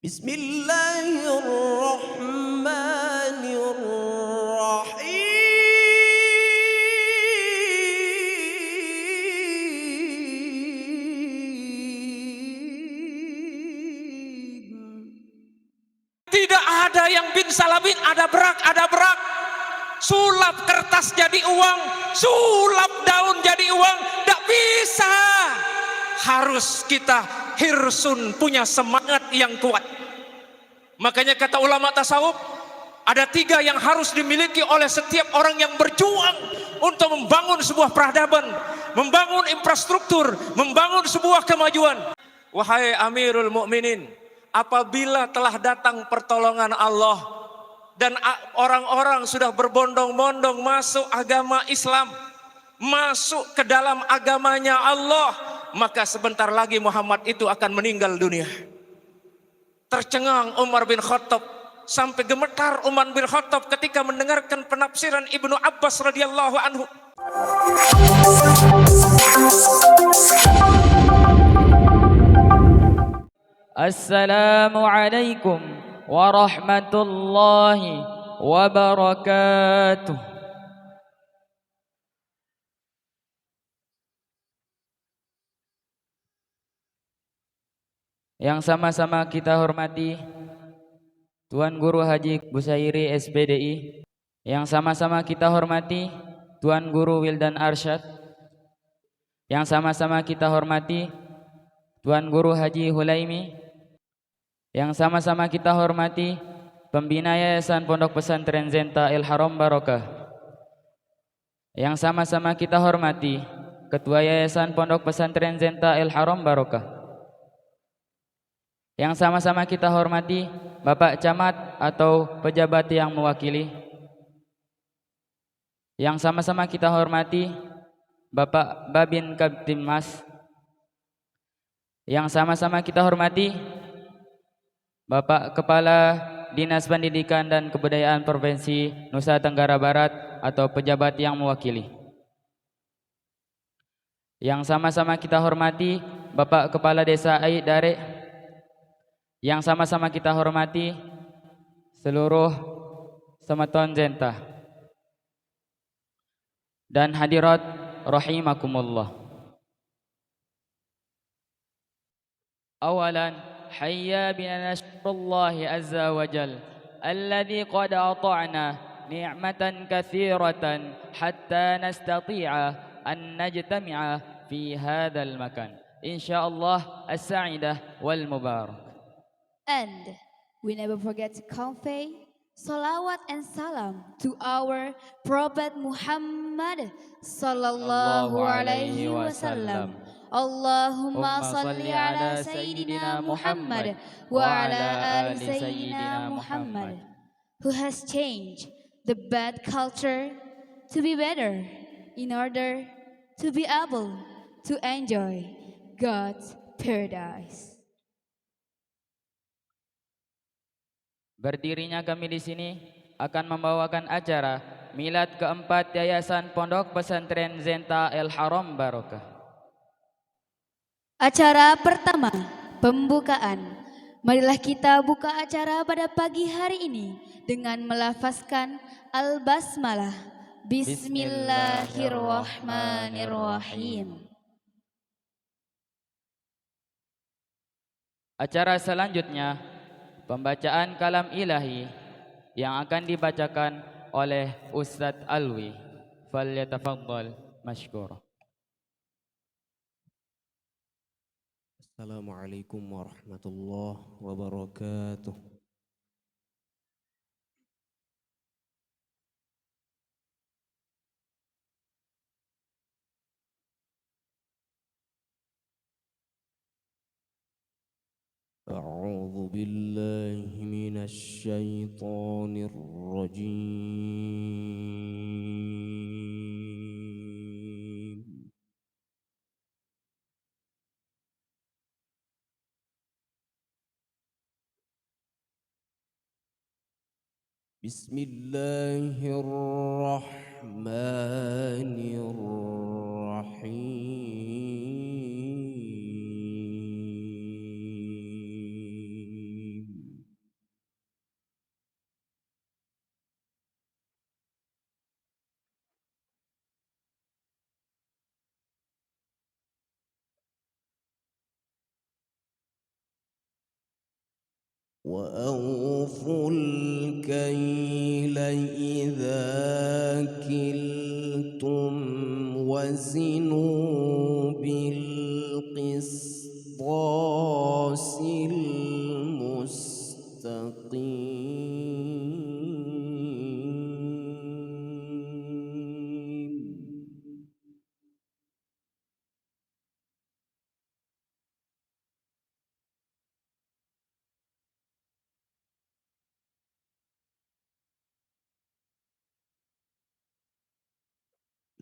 Bismillahirrahmanirrahim. Tidak ada yang bin salamin, ada berak. Sulap kertas jadi uang, sulap daun jadi uang, tidak bisa. Harus kita hirsun, punya semangat yang kuat. Makanya kata ulama tasawuf, ada 3 yang harus dimiliki oleh setiap orang yang berjuang untuk membangun sebuah peradaban, membangun infrastruktur, membangun sebuah kemajuan. Wahai Amirul Mukminin, apabila telah datang pertolongan Allah dan orang-orang sudah berbondong-bondong masuk agama Islam, masuk ke dalam agamanya Allah, maka sebentar lagi Muhammad itu akan meninggal dunia. Tercengang Umar bin Khattab, sampai gemetar Umar bin Khattab ketika mendengarkan penafsiran Ibnu Abbas radhiyallahu anhu. Assalamualaikum warahmatullahi wabarakatuh. Yang sama-sama kita hormati Tuan Guru Haji Busairi SPDI, yang sama-sama kita hormati Tuan Guru Wildan Arsyad, yang sama-sama kita hormati Tuan Guru Haji Hulaimi, yang sama-sama kita hormati Pembina Yayasan Pondok Pesantren Zenta El Haram Barokah, yang sama-sama kita hormati Ketua Yayasan Pondok Pesantren Zenta El Haram Barokah, yang sama-sama kita hormati Bapak Camat atau pejabat yang mewakili, yang sama-sama kita hormati Bapak Babin Kaptimmas, yang sama-sama kita hormati Bapak Kepala Dinas Pendidikan dan Kebudayaan Provinsi Nusa Tenggara Barat atau pejabat yang mewakili, yang sama-sama kita hormati Bapak Kepala Desa Aid Dare, yang sama-sama kita hormati seluruh Sematon Zenta dan hadirat rahimakumullah. Awalan, hayya bina nashkurullahi azza wa jal alladhi qad ata'na ni'matan kathiratan hatta nastati'a an najtami'a fi hadzal makan, insyaallah as-sa'idah wal mubarak. And we never forget to convey salawat and salam to our Prophet Muhammad sallallahu alaihi wasallam. Allahumma salli ala Sayyidina Muhammad wa ala ali Sayyidina Muhammad, who has changed the bad culture to be better in order to be able to enjoy God's paradise. Berdirinya kami di sini akan membawakan acara milad keempat Yayasan Pondok Pesantren Zenta El Haram Barokah. Acara pertama, pembukaan. Marilah kita buka acara pada pagi hari ini dengan melafazkan Al-Basmalah. Bismillahirrahmanirrahim. Acara selanjutnya, pembacaan kalam ilahi yang akan dibacakan oleh Ustadz Alwi. Falyatafaddal mashkur. Assalamualaikum warahmatullahi wabarakatuh. أعوذ بالله من الشيطان الرجيم. بسم الله الرحمن الرحيم. وأوفوا الكيل إذا كلتم وزنوا بالقسطاس المستقيم.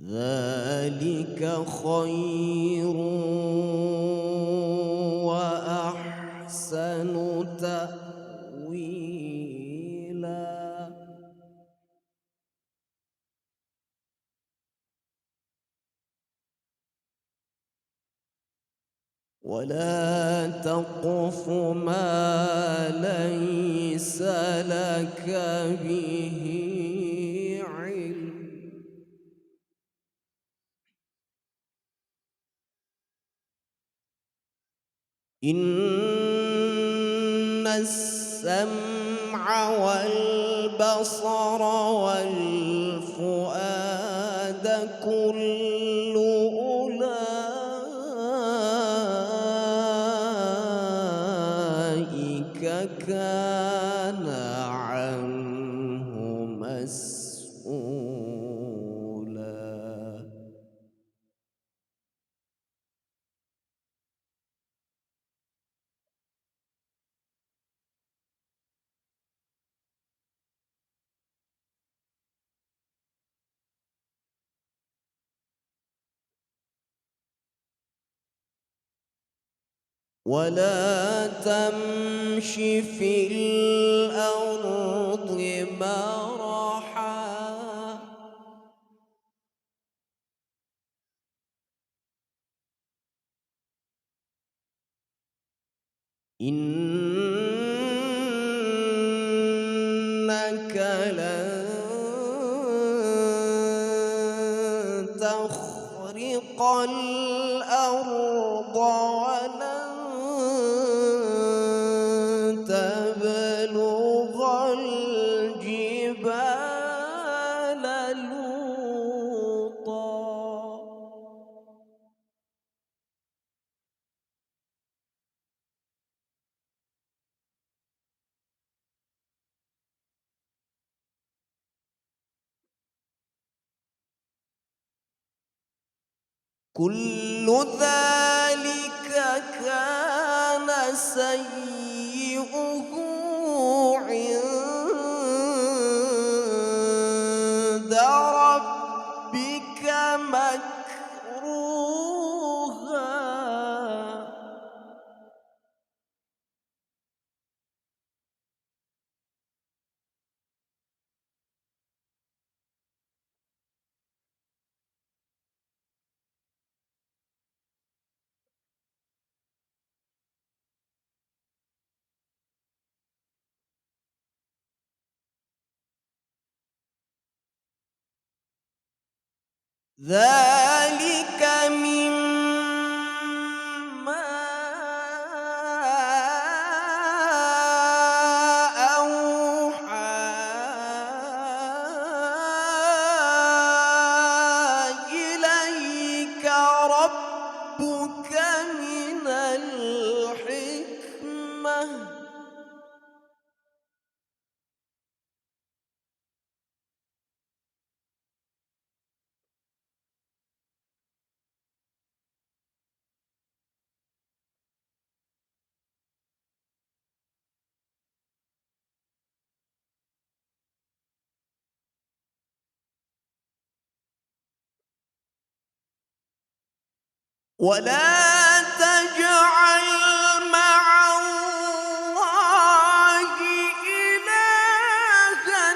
ذلك خير وأحسن تأويلا. ولا تقف ما ليس لك به علم. إن السمع والبصر والفؤاد كل أولئك كان عنه مسؤولا. ولا تمش في الأرض مرحا. إنك لن تخرق الأرض ولن تبلغ الجبال لوطا. كل ذلك كان سيئه عند ربك مكروها. ذلك مما أوحى إليك ربك من الحكمة. ولا تجعل مع الله إلها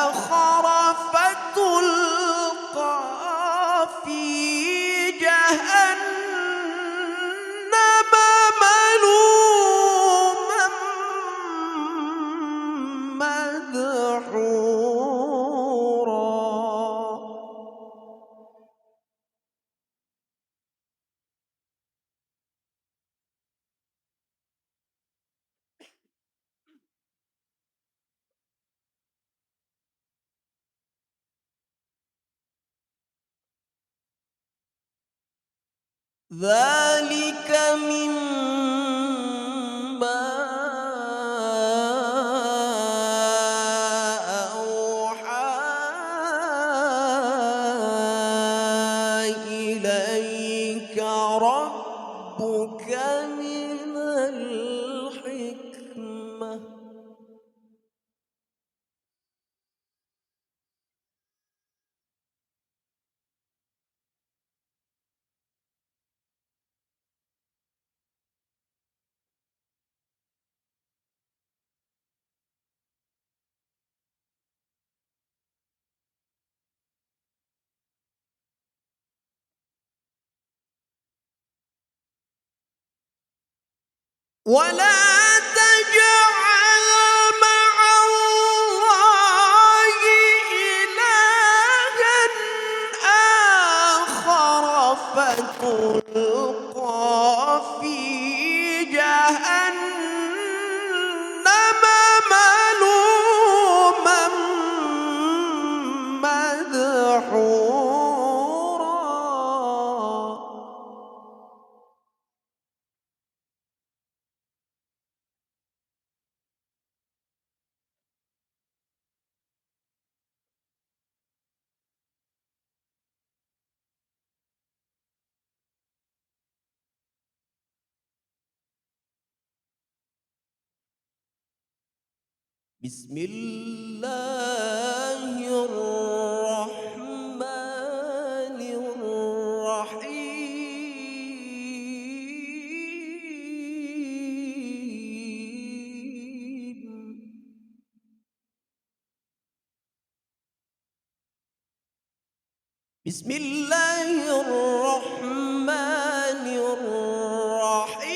آخر فتلقى في جهنم ملوما مدحورا. ذلك مما أوحى إليك ربك من الحكمة. ولا تجعل مع الله إلها آخر فتلقى في جهنم ملوما مدحورا. بسم الله الرحمن الرحيم. بسم الله الرحمن الرحيم.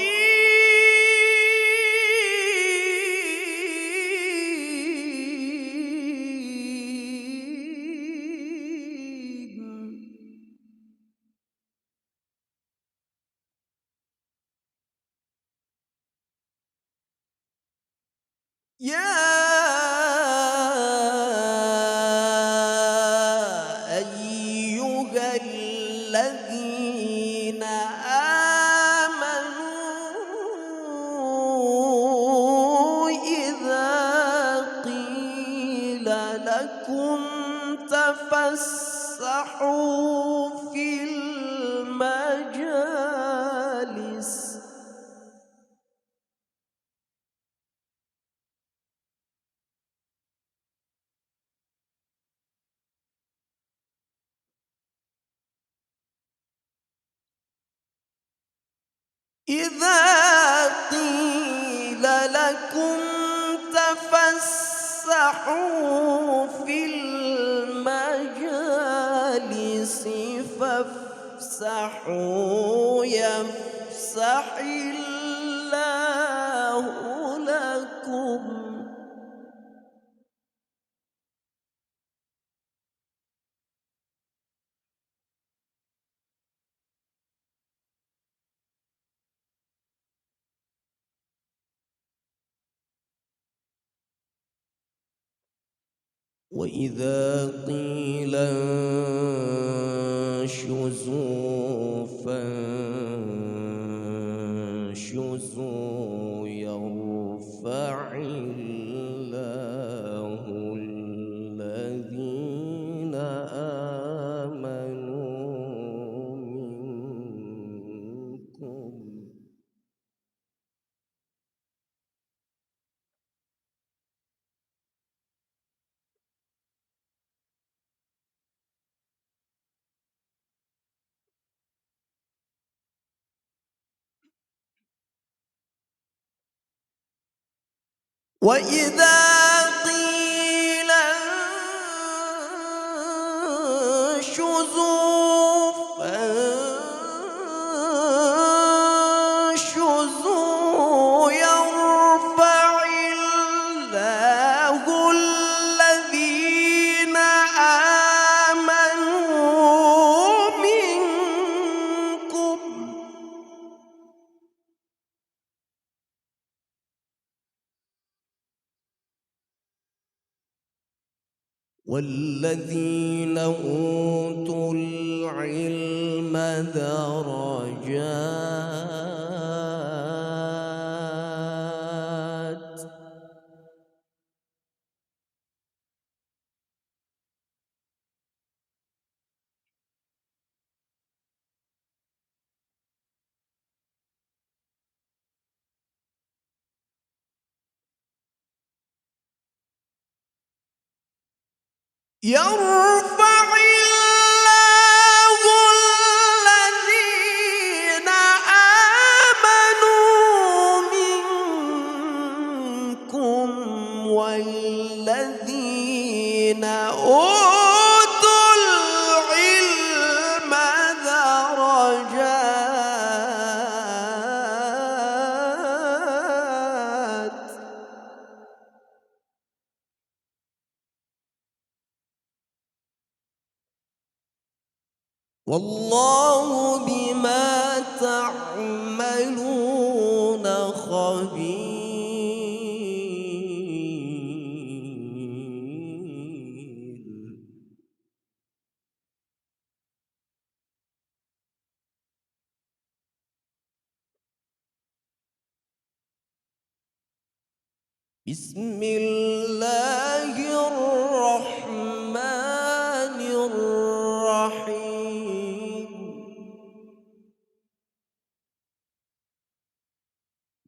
يا أيها الذين آمنوا إذا قيل لكم تفسحوا في المجالس إذا قيل لكم تفسحوا في المجالس فافسحوا يفسح الله لكم. وإذا قيل انشزوا فانشزوا يرفع الله الذين آمنوا منكم. وإذا قيل انشزوا فانشزوا يرفع الله الذين آمنوا منكم. والذين أوتوا العلم درجات درجات يرفع الله الذين آمنوا منكم والذين أوتوا العلم درجات والله بما تعملون خبير بسم الله الرحمن الرحيم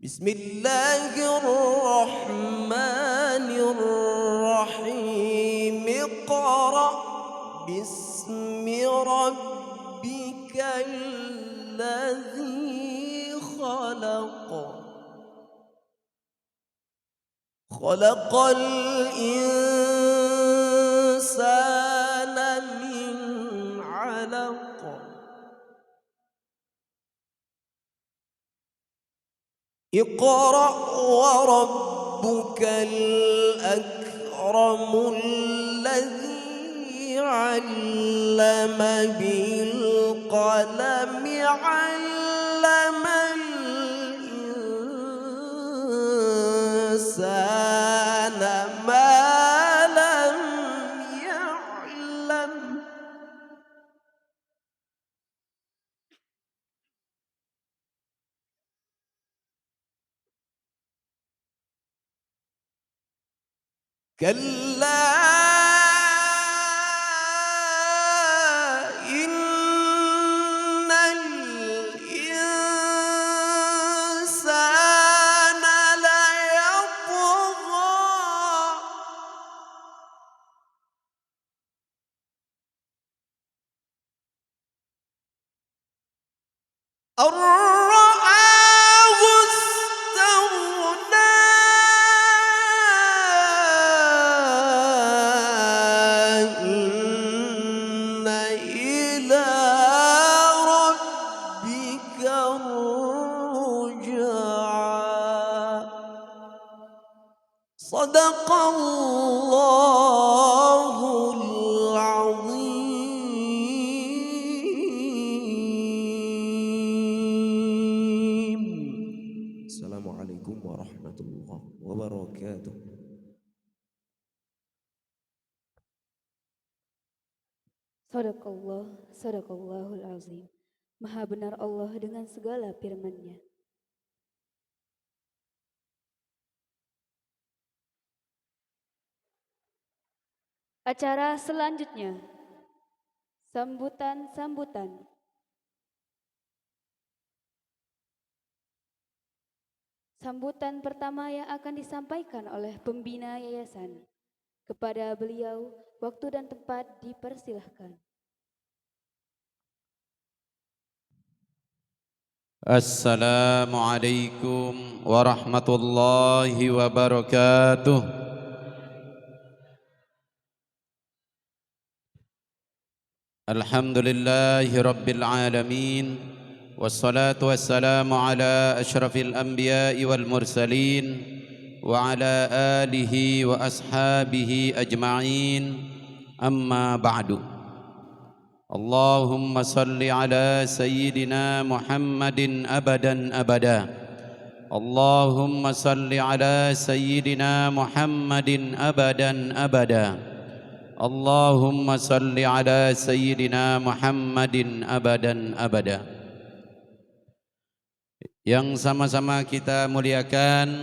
بسم الله الرحمن الرحيم اقرأ باسم ربك الذي خلق خلق الإنسان من علق اقرأ وربك الأكرم الذي علم بالقلم علم الإنسان ما لم يعلم كلا إن الإنسان ليطغى أن رآه استغنى إن إلى ربك الرجعى صدق الله العظيم السلام عليكم ورحمة الله وبركاته Sadaqallahul azim. Maha benar Allah dengan segala firman-Nya. Acara selanjutnya, sambutan-sambutan. Sambutan pertama yang akan disampaikan oleh pembina yayasan. Kepada beliau, waktu dan tempat dipersilahkan. Assalamualaikum warahmatullahi wabarakatuh. Alhamdulillahi rabbil alamin. Wassalatu wassalamu ala ashrafil anbiya'i wal mursalin wa ala alihi wa ashabihi ajma'in. Amma ba'du. Allahumma salli ala sayyidina Muhammadin abadan abada. Allahumma salli ala sayyidina Muhammadin abadan abada. Allahumma salli ala sayyidina Muhammadin abadan abada. yang sama-sama kita muliakan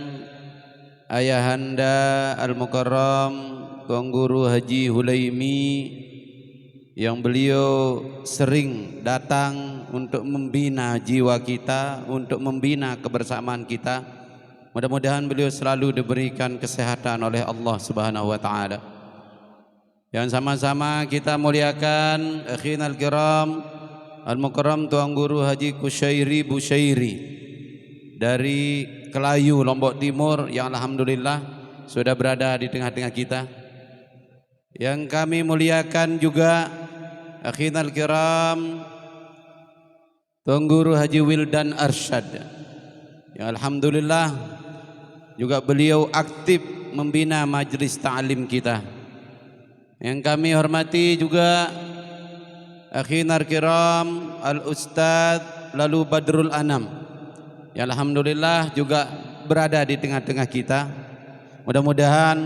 Ayahanda Al-Mukarram Tuan Guru Haji Hulaimi, yang beliau sering datang untuk membina jiwa kita, untuk membina kebersamaan kita. Mudah-mudahan beliau selalu diberikan kesehatan oleh Allah Subhanahu wa taala. Yang sama-sama kita muliakan akhinal kiram Al-Mukarram Tuan Guru Haji Kusyairi Busyairi dari Kelayu, Lombok Timur, yang alhamdulillah sudah berada di tengah-tengah kita. Yang kami muliakan juga akhinal kiram Tuan Guru Haji Wildan Arsyad, yang alhamdulillah juga beliau aktif membina majelis ta'lim kita. Yang kami hormati juga akhinal kiram Al-Ustadz Lalu Badrul Anam, yang alhamdulillah juga berada di tengah-tengah kita. Mudah-mudahan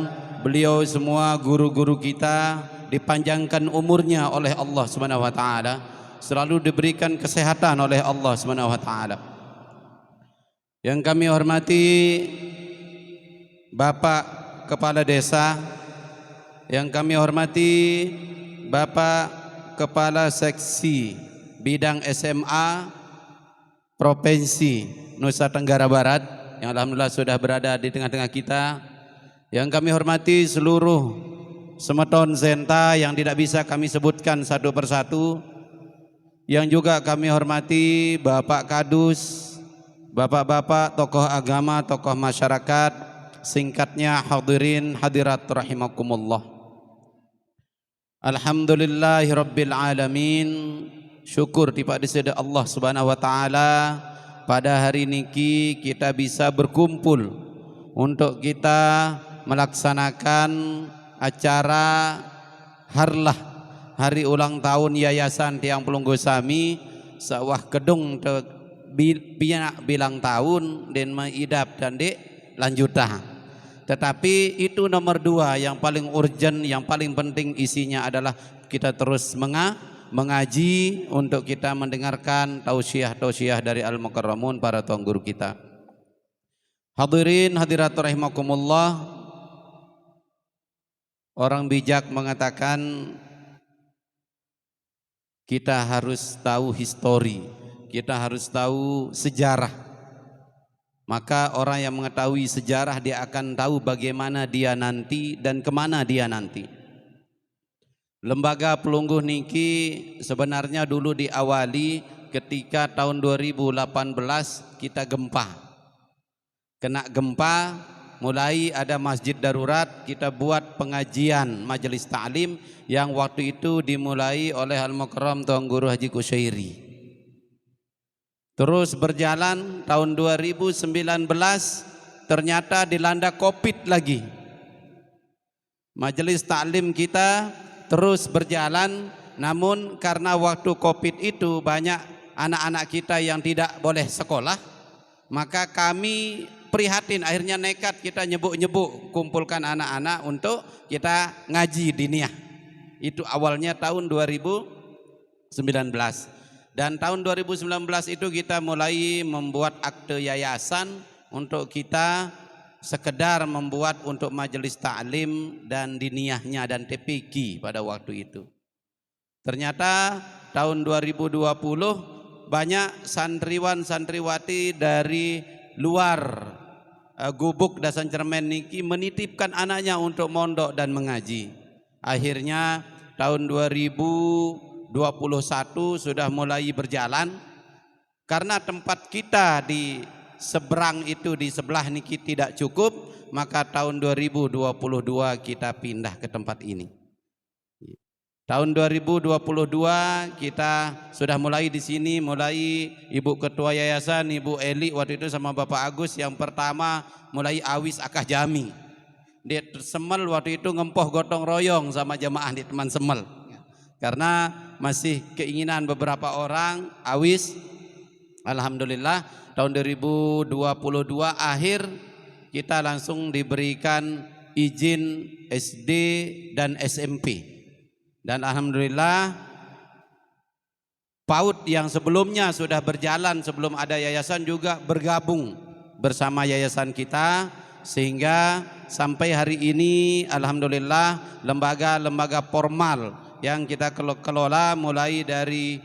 beliau semua guru-guru kita dipanjangkan umurnya oleh Allah Subhanahu wa taala, selalu diberikan kesehatan oleh Allah Subhanahu wa taala. Yang kami hormati Bapak Kepala Desa, yang kami hormati Bapak Kepala Seksi Bidang SMA Provinsi Nusa Tenggara Barat, yang alhamdulillah sudah berada di tengah-tengah kita. Yang kami hormati seluruh semeton Zenta yang tidak bisa kami sebutkan satu persatu. Yang juga kami hormati Bapak Kadus, Bapak-bapak tokoh agama, tokoh masyarakat, singkatnya hadirin hadirat rahimakumullah. Alhamdulillahirabbil alamin. Syukur tiba diseda Allah Subhanahu wa taala, pada hari niki kita bisa berkumpul untuk kita melaksanakan acara harlah hari ulang tahun Yayasan Tiang Pelunggu Sami sawah kedung bilang tahun dan maidap dan dek lanjutan. Tetapi itu nomor 2, yang paling urgent, yang paling penting isinya adalah kita terus mengaji untuk kita mendengarkan tausiah-tausiah dari Al-Mukarramun, para tuan guru kita. Hadirin hadirat rahimakumullah, orang bijak mengatakan kita harus tahu histori, kita harus tahu sejarah. Maka orang yang mengetahui sejarah, dia akan tahu bagaimana dia nanti dan kemana dia nanti. Lembaga Pelungguh niki sebenarnya dulu diawali ketika tahun 2018 kita gempa. Kena gempa, mulai ada masjid darurat, kita buat pengajian majelis ta'lim yang waktu itu dimulai oleh Al-Mukarram Tuan Guru Haji Kusyairi. Terus berjalan tahun 2019 ternyata dilanda Covid lagi. Majelis ta'lim kita terus berjalan, namun karena waktu Covid itu banyak anak-anak kita yang tidak boleh sekolah, maka kami prihatin, akhirnya nekat kita nyebuk-nyebuk kumpulkan anak-anak untuk kita ngaji diniyah. Itu awalnya tahun 2019. Dan tahun 2019 itu kita mulai membuat akte yayasan untuk kita sekedar membuat untuk majelis ta'lim dan diniyahnya dan TPQ pada waktu itu. Ternyata tahun 2020 banyak santriwan santriwati dari luar gubuk Dasan Cermen niki menitipkan anaknya untuk mondok dan mengaji. Akhirnya tahun 2021 sudah mulai berjalan, karena tempat kita di seberang itu di sebelah niki tidak cukup, maka tahun 2022 kita pindah ke tempat ini. Tahun 2022 kita sudah mulai di sini, mulai Ibu Ketua Yayasan, Ibu Eli waktu itu sama Bapak Agus yang pertama mulai awis akah jami. Dia Semel waktu itu ngempoh gotong royong sama jamaah di teman Semel. Karena masih keinginan beberapa orang awis. Alhamdulillah tahun 2022 akhir kita langsung diberikan izin SD dan SMP. Dan alhamdulillah PAUD yang sebelumnya sudah berjalan sebelum ada yayasan juga bergabung bersama yayasan kita, sehingga sampai hari ini alhamdulillah lembaga-lembaga formal yang kita kelola mulai dari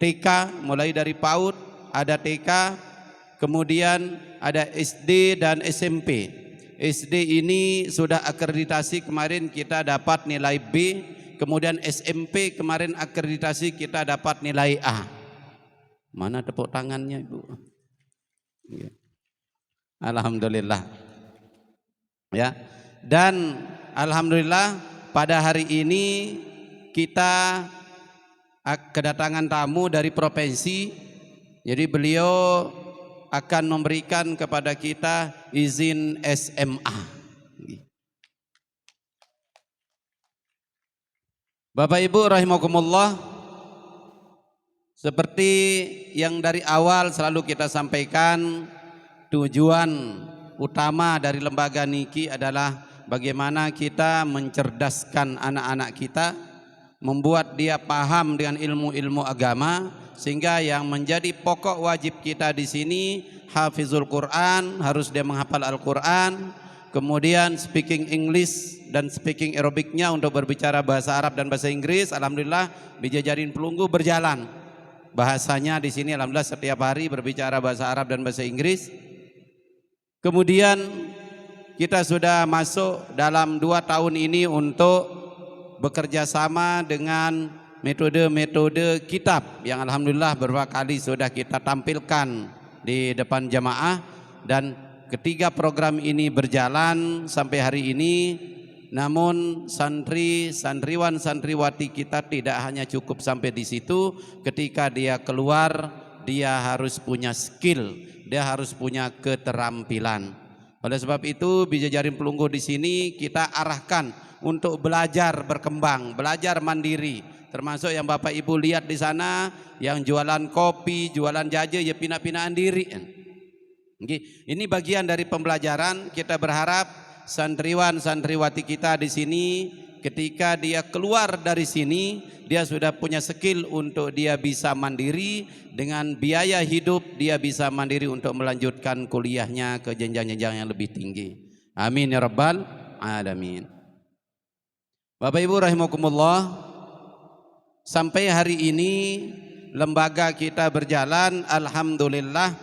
TK, mulai dari PAUD, ada TK, kemudian ada SD dan SMP. SD ini sudah akreditasi, kemarin kita dapat nilai B, kemudian SMP kemarin akreditasi kita dapat nilai A. Mana tepuk tangannya Ibu? Ya. Alhamdulillah. Ya. Dan alhamdulillah pada hari ini kita kedatangan tamu dari provinsi. Jadi beliau akan memberikan kepada kita izin SMA. Bapak Ibu rahimakumullah, seperti yang dari awal selalu kita sampaikan, tujuan utama dari lembaga niki adalah bagaimana kita mencerdaskan anak-anak kita, membuat dia paham dengan ilmu-ilmu agama, sehingga yang menjadi pokok wajib kita di sini hafizul Quran, harus dia menghafal Al-Quran, kemudian speaking English dan speaking Arabicnya untuk berbicara bahasa Arab dan bahasa Inggris. Alhamdulillah Bijajarin Pelunggu berjalan bahasanya di sini, alhamdulillah setiap hari berbicara bahasa Arab dan bahasa Inggris. Kemudian kita sudah masuk dalam 2 tahun ini untuk bekerja sama dengan metode-metode kitab yang alhamdulillah beberapa kali sudah kita tampilkan di depan jamaah, dan ketiga program ini berjalan sampai hari ini. Namun santriwan santriwati kita tidak hanya cukup sampai di situ. Ketika dia keluar, dia harus punya skill, dia harus punya keterampilan. Oleh sebab itu Bijajarin Pelunggu di sini kita arahkan untuk belajar berkembang, belajar mandiri. Termasuk yang Bapak Ibu lihat di sana, yang jualan kopi, jualan jajan, ya pindah-pindahan diri. Ini bagian dari pembelajaran. Kita berharap santriwan santriwati kita di sini, ketika dia keluar dari sini, dia sudah punya skill untuk dia bisa mandiri dengan biaya hidup, dia bisa mandiri untuk melanjutkan kuliahnya ke jenjang-jenjang yang lebih tinggi. Amin ya rabbal alamin. Bapak Ibu rahimakumullah, sampai hari ini lembaga kita berjalan, alhamdulillah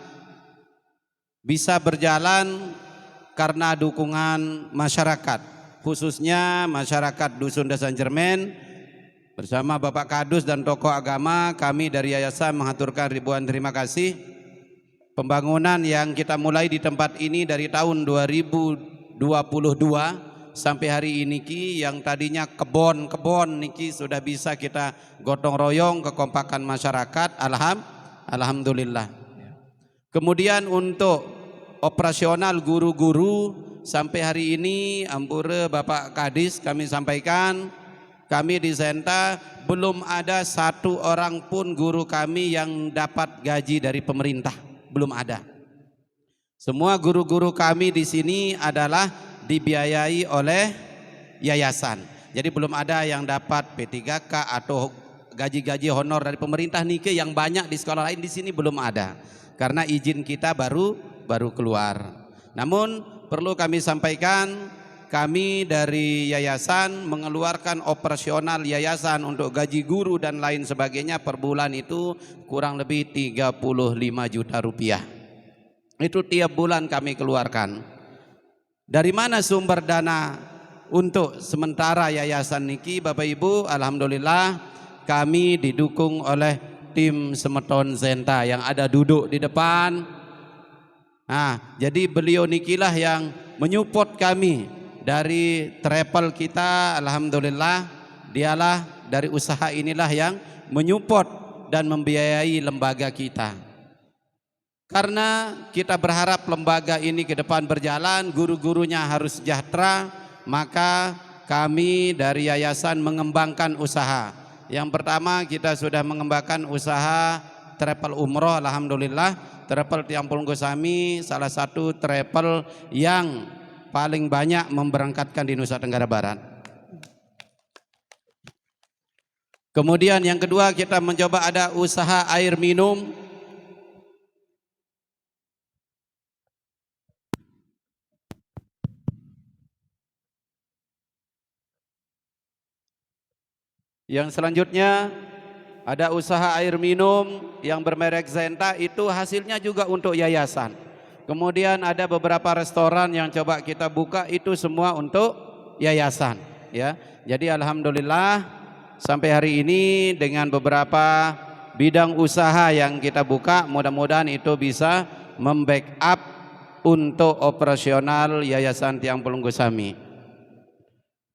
bisa berjalan karena dukungan masyarakat, khususnya masyarakat Dusun Desa Jermen. Bersama Bapak Kadus dan tokoh agama, kami dari yayasan mengaturkan ribuan terima kasih. Pembangunan yang kita mulai di tempat ini dari tahun 2022 sampai hari ini yang tadinya kebon niki sudah bisa kita gotong royong kekompakan masyarakat, alhamdulillah. Kemudian untuk operasional guru-guru sampai hari ini ampura Bapak Kadis kami sampaikan, kami di Senta belum ada satu orang pun guru kami yang dapat gaji dari pemerintah, belum ada. Semua guru-guru kami di sini adalah dibiayai oleh yayasan. Jadi belum ada yang dapat P3K atau gaji-gaji honor dari pemerintah nike yang banyak di sekolah lain, di sini belum ada. Karena izin kita baru keluar. Namun perlu kami sampaikan, kami dari yayasan mengeluarkan operasional yayasan untuk gaji guru dan lain sebagainya per bulan itu kurang lebih 35 juta rupiah. Itu tiap bulan kami keluarkan. Dari mana sumber dana untuk sementara yayasan niki Bapak Ibu? Alhamdulillah kami didukung oleh tim Semeton Senta yang ada duduk di depan. Nah, jadi beliau nikilah yang menyupport kami dari travel kita. Alhamdulillah dialah dari usaha inilah yang menyupport dan membiayai lembaga kita. Karena kita berharap lembaga ini ke depan berjalan, guru-gurunya harus sejahtera, maka kami dari yayasan mengembangkan usaha. Yang pertama kita sudah mengembangkan usaha travel umroh, alhamdulillah. Travel Tiang Pelunggu Sami salah satu travel yang paling banyak memberangkatkan di Nusa Tenggara Barat. Kemudian yang kedua kita mencoba ada usaha air minum. Yang selanjutnya ada usaha air minum yang bermerek Zenta, itu hasilnya juga untuk yayasan. Kemudian ada beberapa restoran yang coba kita buka, itu semua untuk yayasan ya. Jadi alhamdulillah sampai hari ini dengan beberapa bidang usaha yang kita buka, mudah-mudahan itu bisa membackup untuk operasional Yayasan Tiang Pelunggu Sami.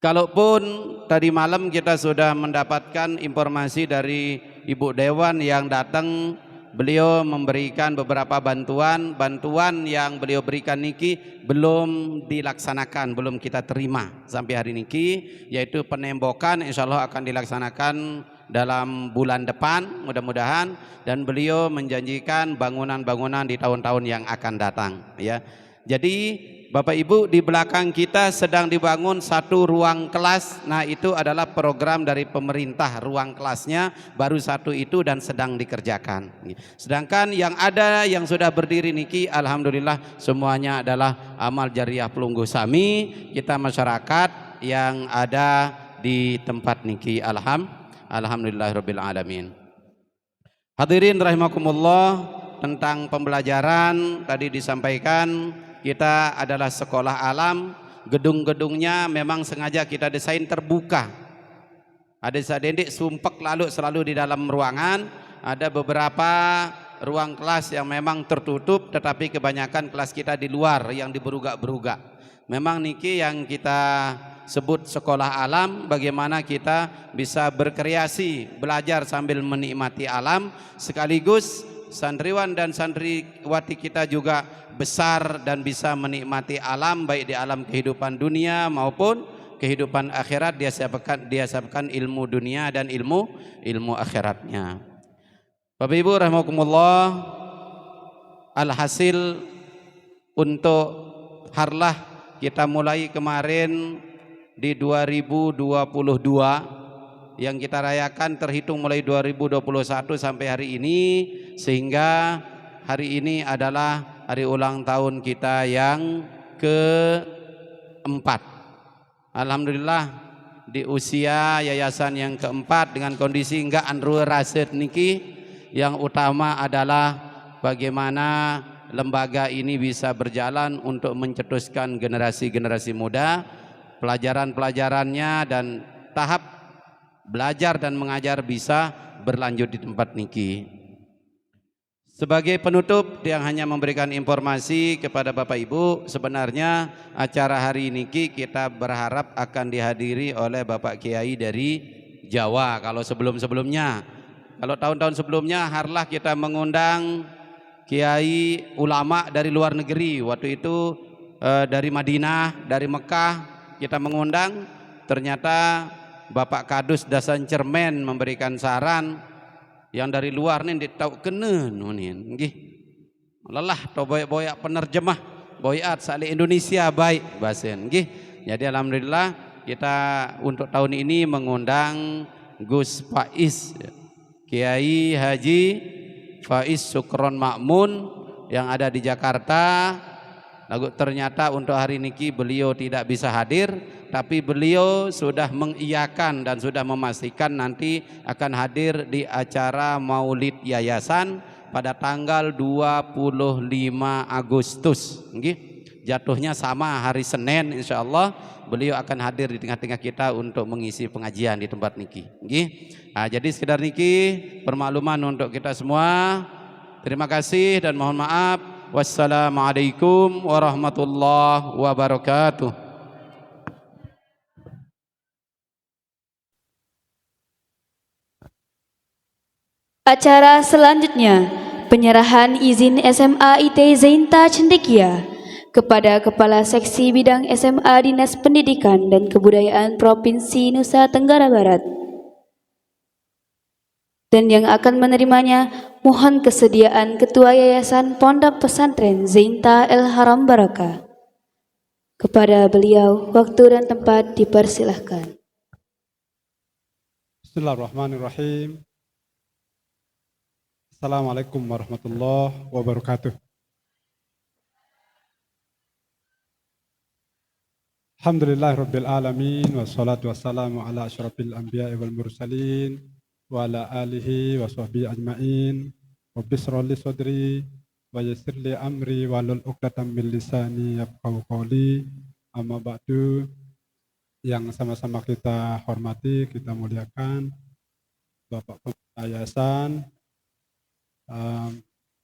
Kalaupun tadi malam kita sudah mendapatkan informasi dari Ibu Dewan yang datang, beliau memberikan beberapa bantuan yang beliau berikan niki belum dilaksanakan, belum kita terima sampai hari niki, yaitu penembokan insya Allah akan dilaksanakan dalam bulan depan mudah-mudahan, dan beliau menjanjikan bangunan-bangunan di tahun-tahun yang akan datang ya. Jadi Bapak Ibu, di belakang kita sedang dibangun satu ruang kelas. Nah, itu adalah program dari pemerintah, ruang kelasnya baru satu itu dan sedang dikerjakan. Sedangkan yang ada yang sudah berdiri niki alhamdulillah semuanya adalah amal jariah Pelunggu Sami kita masyarakat yang ada di tempat niki. Alhamdulillahirabbil alamin. Hadirin rahimakumullah, tentang pembelajaran tadi disampaikan kita adalah sekolah alam. Gedung-gedungnya memang sengaja kita desain terbuka. Ada sadendik sumpek lalu selalu di dalam ruangan. Ada beberapa ruang kelas yang memang tertutup, tetapi kebanyakan kelas kita di luar yang diberugak-berugak. Memang niki yang kita sebut sekolah alam, bagaimana kita bisa berkreasi, belajar sambil menikmati alam, sekaligus santriwan dan santriwati kita juga besar dan bisa menikmati alam, baik di alam kehidupan dunia maupun kehidupan akhirat. Dia siapkan ilmu dunia dan ilmu akhiratnya. Bapak Ibu rahimakumullah, alhasil untuk harlah kita mulai kemarin di 2022 yang kita rayakan terhitung mulai 2021 sampai hari ini, sehingga hari ini adalah hari ulang tahun kita yang keempat. Alhamdulillah di usia yayasan yang keempat dengan kondisi enggak andru rasid niki, yang utama adalah bagaimana lembaga ini bisa berjalan untuk mencetuskan generasi-generasi muda, pelajaran-pelajarannya dan tahap belajar dan mengajar bisa berlanjut di tempat niki. Sebagai penutup yang hanya memberikan informasi kepada Bapak Ibu, sebenarnya acara hari niki kita berharap akan dihadiri oleh Bapak Kiai dari Jawa. Kalau sebelum-sebelumnya, kalau tahun-tahun sebelumnya harlah kita mengundang kiai ulama dari luar negeri. Waktu itu dari Madinah, dari Mekah kita mengundang, ternyata Bapak Kadus Dasan Cermen memberikan saran yang dari luar nih ditau kenen nggih. Lelah to boyak penerjemah boyat sali Indonesia baik basen nggih. Jadi alhamdulillah kita untuk tahun ini mengundang Gus Faiz, Kiai Haji Faiz Sukron Makmun yang ada di Jakarta. Lalu ternyata untuk hari niki beliau tidak bisa hadir, tapi beliau sudah mengiyakan dan sudah memastikan nanti akan hadir di acara Maulid Yayasan pada tanggal 25 Agustus. Jatuhnya sama hari Senin, insya Allah beliau akan hadir di tengah-tengah kita untuk mengisi pengajian di tempat niki. Nah, jadi sekedar niki permakluman untuk kita semua. Terima kasih dan mohon maaf. Wassalamualaikum warahmatullahi wabarakatuh. Acara selanjutnya, penyerahan izin SMA IT Zenta Cendekia kepada Kepala Seksi Bidang SMA Dinas Pendidikan dan Kebudayaan Provinsi Nusa Tenggara Barat. Dan yang akan menerimanya, mohon kesediaan Ketua Yayasan Pondok Pesantren Zenta El Haram Barakah. Kepada beliau, waktu dan tempat dipersilahkan. Bismillahirrahmanirrahim. Assalamualaikum warahmatullahi wabarakatuh. Alhamdulillahirabbil alamin wassalatu wassalamu ala asyrafil anbiya'i wal mursalin wa ala alihi wa sahbihi ajmain. Rabbi shrah li sadri wa yassir li amri wahlul 'uqdatam min lisani yafqahu qawli. Amma ba'du, yang sama-sama kita hormati, kita muliakan Bapak Yayasan,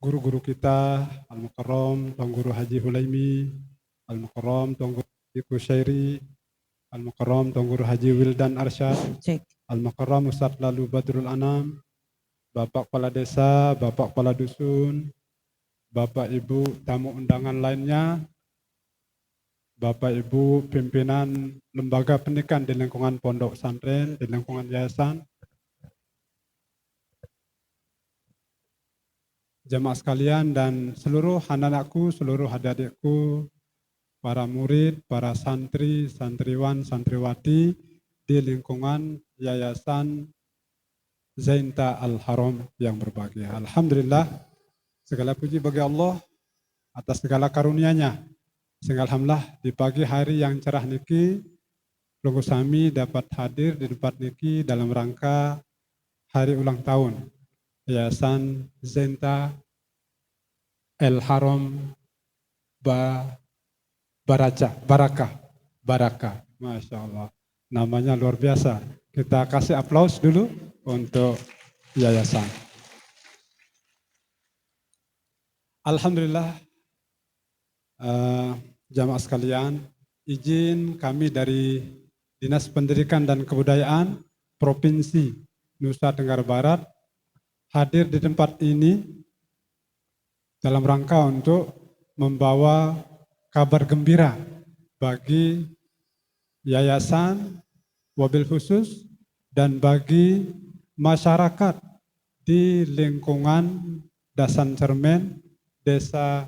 guru-guru kita, Al-Mukarram Tuan Guru Haji Hulaimi, Al-Mukarram Tuan Guru Haji Kusyairi, Al-Mukarram Tuan Guru Haji Wildan Arsyad, Al-Mukarram Ustadz Lalu Badrul Anam, Bapak Kepala Desa, Bapak Kepala Dusun, Bapak Ibu tamu undangan lainnya, Bapak Ibu pimpinan lembaga pendidikan di lingkungan pondok pesantren, di lingkungan yayasan, jamaah sekalian dan seluruh anak-anakku, seluruh adik-adikku, para murid, para santri, santriwan, santriwati di lingkungan Yayasan Zainta Al-Haram yang berbahagia. Alhamdulillah, segala puji bagi Allah atas segala karunia-Nya. Sehingga alhamdulillah di pagi hari yang cerah niki, keluarga kami dapat hadir di tempat niki dalam rangka hari ulang tahun Yayasan Zainta Al-Haram Barakah. Masya Allah. Namanya luar biasa. Kita kasih aplaus dulu untuk yayasan. Alhamdulillah, jamaah sekalian, izin kami dari Dinas Pendidikan dan Kebudayaan Provinsi Nusa Tenggara Barat hadir di tempat ini dalam rangka untuk membawa kabar gembira bagi yayasan, wabil khusus, dan bagi masyarakat di lingkungan Dasan Cermen, Desa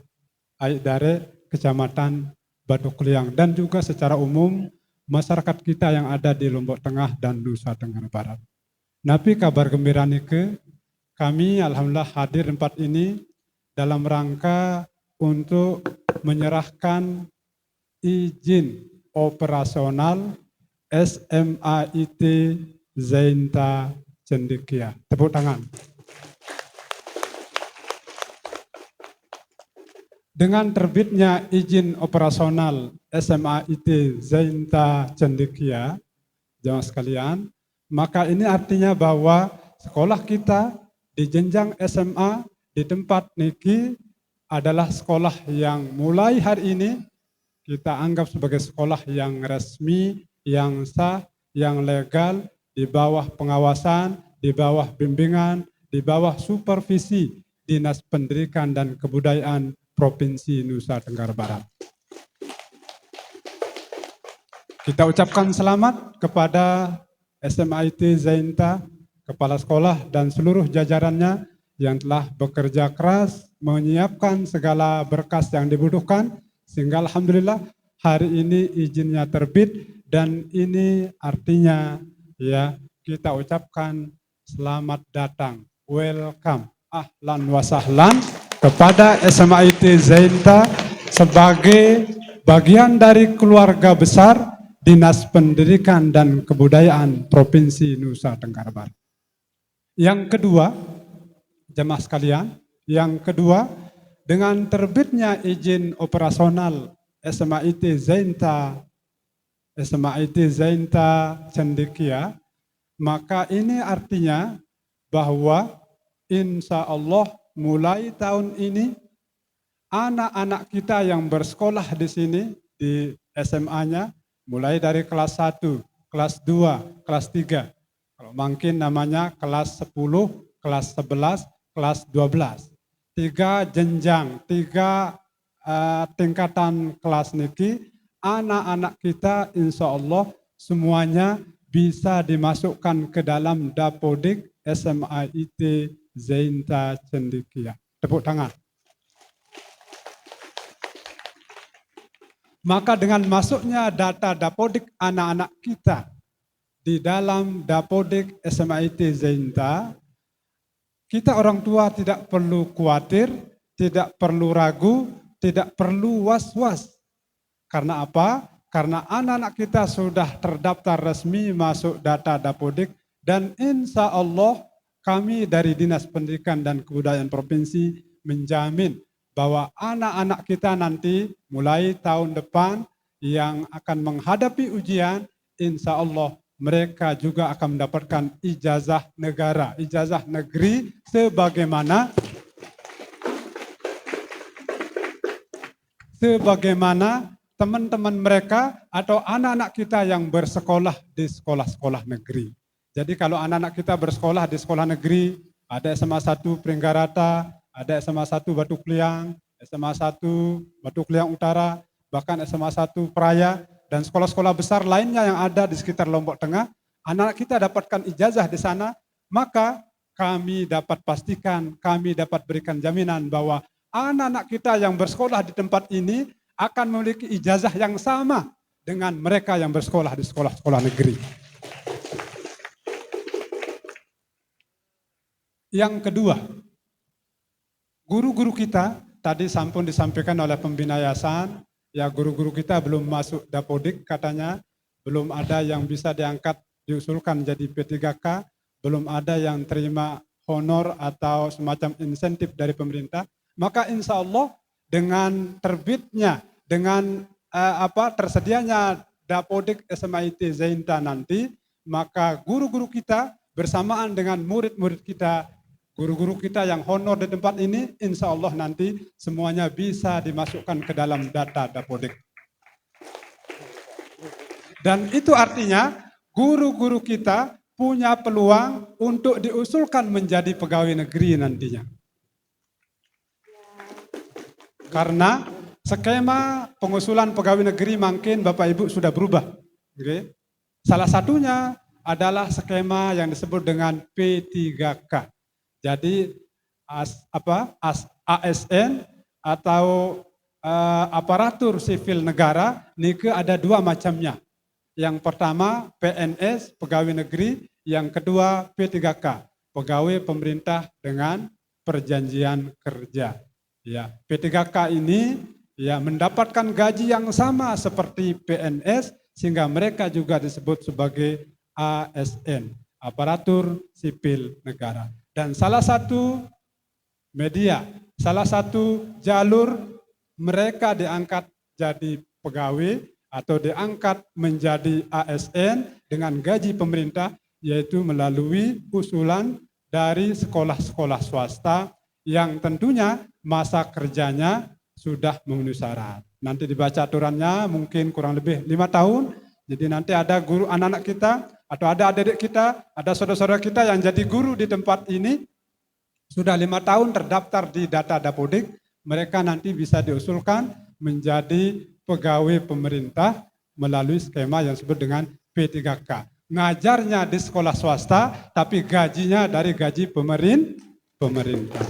Aidare, Kecamatan Batu Kliang, dan juga secara umum masyarakat kita yang ada di Lombok Tengah dan Nusa Tenggara Barat. Nabi kabar gembira nike, kami alhamdulillah hadir di tempat ini dalam rangka untuk menyerahkan izin operasional SMAIT Zainta Cendekia. Tepuk tangan. Dengan terbitnya izin operasional SMAIT Zainta Cendekia, jamaah sekalian, maka ini artinya bahwa sekolah kita di jenjang SMA di tempat niki adalah sekolah yang mulai hari ini kita anggap sebagai sekolah yang resmi, yang sah, yang legal, di bawah pengawasan, di bawah bimbingan, di bawah supervisi Dinas Pendidikan dan Kebudayaan Provinsi Nusa Tenggara Barat. Kita ucapkan selamat kepada SMAIT Zainta, kepala sekolah dan seluruh jajarannya yang telah bekerja keras menyiapkan segala berkas yang dibutuhkan sehingga alhamdulillah hari ini izinnya terbit dan ini artinya ya kita ucapkan selamat datang, welcome, ahlan wa sahlan kepada SMAIT Zainta sebagai bagian dari keluarga besar Dinas Pendidikan dan Kebudayaan Provinsi Nusa Tenggara Barat. Yang kedua, jemaah sekalian, yang kedua, dengan terbitnya izin operasional SMAIT Zainta Cendekia, maka ini artinya bahwa insya Allah mulai tahun ini anak-anak kita yang bersekolah di sini di SMA-nya mulai dari kelas 1, kelas 2, kelas 3. Kalau mungkin namanya kelas 10, kelas 11, kelas 12. 3 jenjang, 3 tingkatan kelas niki, anak-anak kita insya Allah semuanya bisa dimasukkan ke dalam Dapodik SMAIT Zainta Cendekia. Tepuk tangan. Maka dengan masuknya data Dapodik anak-anak kita di dalam Dapodik SMIT Zainta, kita orang tua tidak perlu khawatir, tidak perlu ragu, tidak perlu was-was. Karena apa? Karena anak-anak kita sudah terdaftar resmi masuk data Dapodik, dan insya Allah kami dari Dinas Pendidikan dan Kebudayaan Provinsi menjamin bahwa anak-anak kita nanti mulai tahun depan yang akan menghadapi ujian, insya Allah mereka juga akan mendapatkan ijazah negara, ijazah negeri sebagaimana teman-teman mereka atau anak-anak kita yang bersekolah di sekolah-sekolah negeri. Jadi kalau anak-anak kita bersekolah di sekolah negeri, ada SMA 1 Pringgarata, ada SMA 1 Batu Kliang, SMA 1 Batu Kliang Utara, bahkan SMA 1 Praya, dan sekolah-sekolah besar lainnya yang ada di sekitar Lombok Tengah, anak kita dapatkan ijazah di sana, maka kami dapat pastikan, kami dapat berikan jaminan bahwa anak-anak kita yang bersekolah di tempat ini akan memiliki ijazah yang sama dengan mereka yang bersekolah di sekolah-sekolah negeri. Yang kedua, guru-guru kita, tadi sampun disampaikan oleh pembina yayasan, ya guru-guru kita belum masuk Dapodik katanya, belum ada yang bisa diangkat, diusulkan jadi P3K, belum ada yang terima honor atau semacam insentif dari pemerintah. Maka insya Allah dengan terbitnya, dengan tersedianya Dapodik SMIT Zainta nanti, maka guru-guru kita bersamaan dengan murid-murid kita, guru-guru kita yang honor di tempat ini, insya Allah nanti semuanya bisa dimasukkan ke dalam data Dapodik. Dan itu artinya guru-guru kita punya peluang untuk diusulkan menjadi pegawai negeri nantinya. Karena skema pengusulan pegawai negeri makin Bapak Ibu sudah berubah. Okay? Salah satunya adalah skema yang disebut dengan P3K. Jadi ASN atau aparatur sipil negara nike ada dua macamnya. Yang pertama PNS, pegawai negeri, yang kedua P3K, pegawai pemerintah dengan perjanjian kerja. Ya, P3K ini ya mendapatkan gaji yang sama seperti PNS sehingga mereka juga disebut sebagai ASN, aparatur sipil negara. Dan salah satu media, salah satu jalur mereka diangkat jadi pegawai atau diangkat menjadi ASN dengan gaji pemerintah, yaitu melalui usulan dari sekolah-sekolah swasta yang tentunya masa kerjanya sudah memenuhi syarat. Nanti dibaca aturannya mungkin kurang lebih 5 tahun, jadi nanti ada guru anak-anak kita atau ada adik-adik kita, ada saudara-saudara kita yang jadi guru di tempat ini, sudah 5 tahun terdaftar di data Dapodik, mereka nanti bisa diusulkan menjadi pegawai pemerintah melalui skema yang disebut dengan P3K. Ngajarnya di sekolah swasta, tapi gajinya dari gaji pemerintah.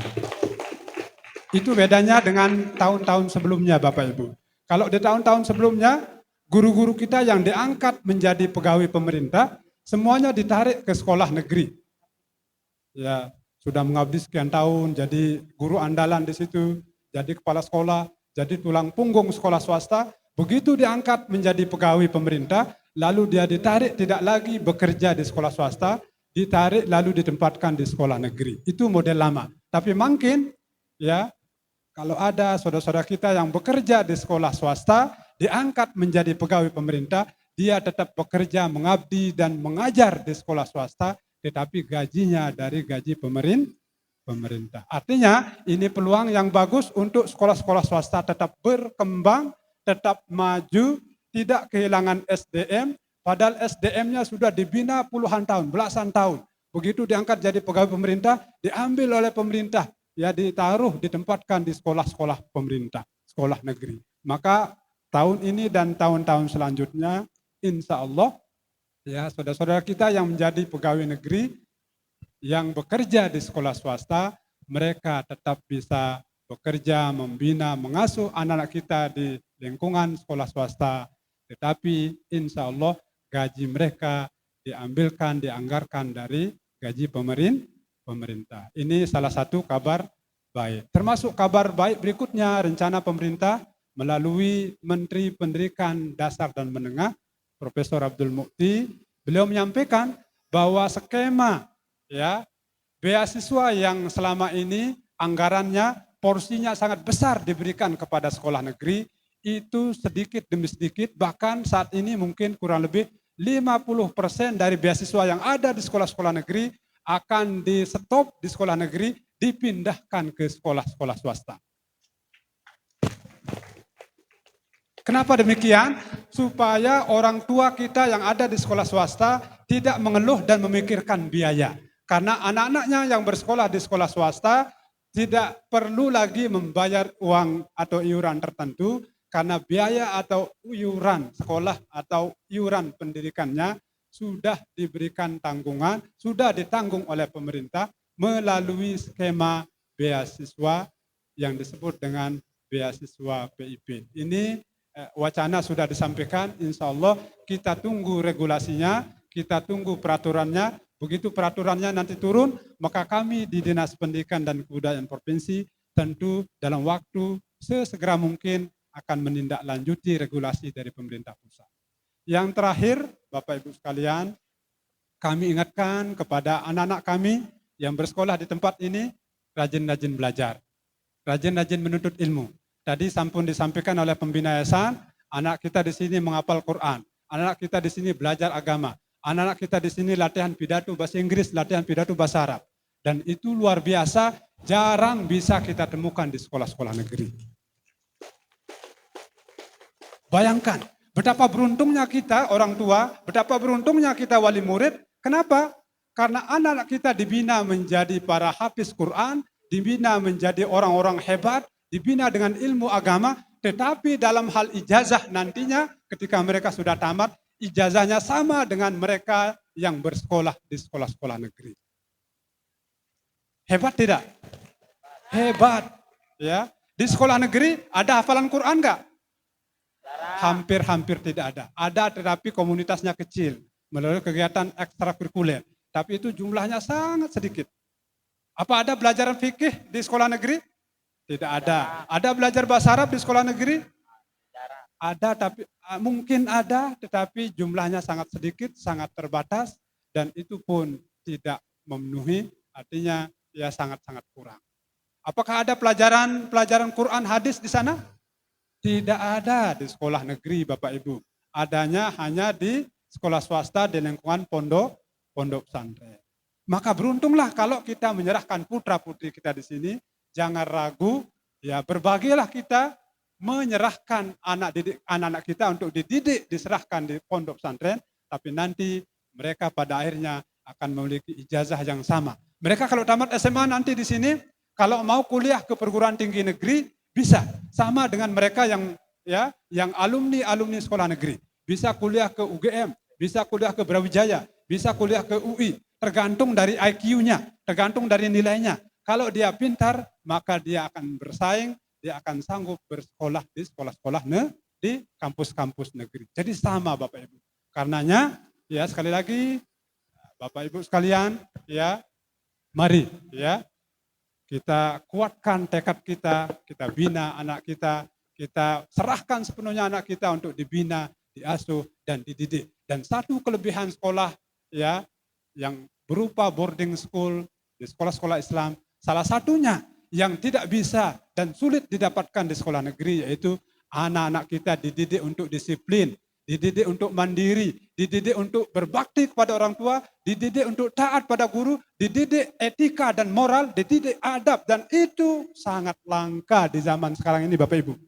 Itu bedanya dengan tahun-tahun sebelumnya Bapak Ibu. Kalau di tahun-tahun sebelumnya, guru-guru kita yang diangkat menjadi pegawai pemerintah, semuanya ditarik ke sekolah negeri. Ya, sudah mengabdi sekian tahun, jadi guru andalan di situ, jadi kepala sekolah, jadi tulang punggung sekolah swasta. Begitu diangkat menjadi pegawai pemerintah, lalu dia ditarik tidak lagi bekerja di sekolah swasta, ditarik lalu ditempatkan di sekolah negeri. Itu model lama. Tapi mungkin ya kalau ada saudara-saudara kita yang bekerja di sekolah swasta, diangkat menjadi pegawai pemerintah, dia tetap bekerja, mengabdi dan mengajar di sekolah swasta, tetapi gajinya dari gaji pemerintah. Artinya ini peluang yang bagus untuk sekolah-sekolah swasta tetap berkembang, tetap maju, tidak kehilangan SDM, padahal SDM-nya sudah dibina puluhan tahun, belasan tahun. Begitu diangkat jadi pegawai pemerintah, diambil oleh pemerintah, ya ditaruh, ditempatkan di sekolah-sekolah pemerintah, sekolah negeri. Maka tahun ini dan tahun-tahun selanjutnya, insya Allah, ya saudara-saudara kita yang menjadi pegawai negeri, yang bekerja di sekolah swasta, mereka tetap bisa bekerja, membina, mengasuh anak-anak kita di lingkungan sekolah swasta, tetapi insya Allah gaji mereka diambilkan, dianggarkan dari gaji pemerintah. Ini salah satu kabar baik. Termasuk kabar baik berikutnya, rencana pemerintah melalui Menteri Pendidikan Dasar dan Menengah, Profesor Abdul Mukti, beliau menyampaikan bahwa skema ya beasiswa yang selama ini anggarannya porsinya sangat besar diberikan kepada sekolah negeri, itu sedikit demi sedikit, bahkan saat ini mungkin kurang lebih 50% dari beasiswa yang ada di sekolah-sekolah negeri akan di stop di sekolah negeri, dipindahkan ke sekolah-sekolah swasta. Kenapa demikian? Supaya orang tua kita yang ada di sekolah swasta tidak mengeluh dan memikirkan biaya. Karena anak-anaknya yang bersekolah di sekolah swasta tidak perlu lagi membayar uang atau iuran tertentu, karena biaya atau iuran sekolah atau iuran pendidikannya sudah diberikan tanggungan, sudah ditanggung oleh pemerintah melalui skema beasiswa yang disebut dengan beasiswa PIP. Ini wacana sudah disampaikan, insya Allah kita tunggu regulasinya, kita tunggu peraturannya. Begitu peraturannya nanti turun, maka kami di Dinas Pendidikan dan Kebudayaan Provinsi tentu dalam waktu sesegera mungkin akan menindaklanjuti regulasi dari pemerintah pusat. Yang terakhir, Bapak Ibu sekalian, kami ingatkan kepada anak-anak kami yang bersekolah di tempat ini, rajin-rajin belajar, rajin-rajin menuntut ilmu. Tadi sampun disampaikan oleh pembina yayasan, anak kita di sini menghafal Quran, anak kita di sini belajar agama, anak-anak kita di sini latihan pidato bahasa Inggris, latihan pidato bahasa Arab. Dan itu luar biasa, jarang bisa kita temukan di sekolah-sekolah negeri. Bayangkan, betapa beruntungnya kita orang tua, betapa beruntungnya kita wali murid. Kenapa? Karena anak-anak kita dibina menjadi para hafiz Quran, dibina menjadi orang-orang hebat, dibina dengan ilmu agama, tetapi dalam hal ijazah nantinya ketika mereka sudah tamat, ijazahnya sama dengan mereka yang bersekolah di sekolah-sekolah negeri. Hebat tidak? Hebat. Ya. Di sekolah negeri ada hafalan Quran enggak? Hampir-hampir tidak ada. Ada tetapi komunitasnya kecil melalui kegiatan ekstrakurikuler. Tapi itu jumlahnya sangat sedikit. Apa ada belajar fikih di sekolah negeri? Tidak ada. Ada belajar bahasa Arab di sekolah negeri? Ada, tapi mungkin ada, tetapi jumlahnya sangat sedikit, sangat terbatas, dan itu pun tidak memenuhi, artinya ya sangat-sangat kurang. Apakah ada pelajaran Quran hadis di sana? Tidak ada di sekolah negeri, Bapak Ibu. Adanya hanya di sekolah swasta di lingkungan pondok pesantren. Maka beruntunglah kalau kita menyerahkan putra-putri kita di sini, jangan ragu, ya berbagilah kita menyerahkan anak-anak kita untuk dididik, diserahkan di pondok pesantren, tapi nanti mereka pada akhirnya akan memiliki ijazah yang sama. Mereka kalau tamat SMA nanti di sini, kalau mau kuliah ke perguruan tinggi negeri, bisa sama dengan mereka yang alumni sekolah negeri. Bisa kuliah ke UGM, bisa kuliah ke Brawijaya, bisa kuliah ke UI. Tergantung dari IQ-nya, tergantung dari nilainya. Kalau dia pintar, maka dia akan bersaing, dia akan sanggup bersekolah di sekolah-sekolah di kampus-kampus negeri. Jadi sama Bapak Ibu. Karenanya, ya sekali lagi, Bapak Ibu sekalian, ya mari ya kita kuatkan tekad kita bina anak kita serahkan sepenuhnya anak kita untuk dibina, diasuh, dan dididik. Dan satu kelebihan sekolah ya yang berupa boarding school di sekolah-sekolah Islam, salah satunya yang tidak bisa dan sulit didapatkan di sekolah negeri, yaitu anak-anak kita dididik untuk disiplin, dididik untuk mandiri, dididik untuk berbakti kepada orang tua, dididik untuk taat pada guru, dididik etika dan moral, dididik adab, dan itu sangat langka di zaman sekarang ini Bapak Ibu.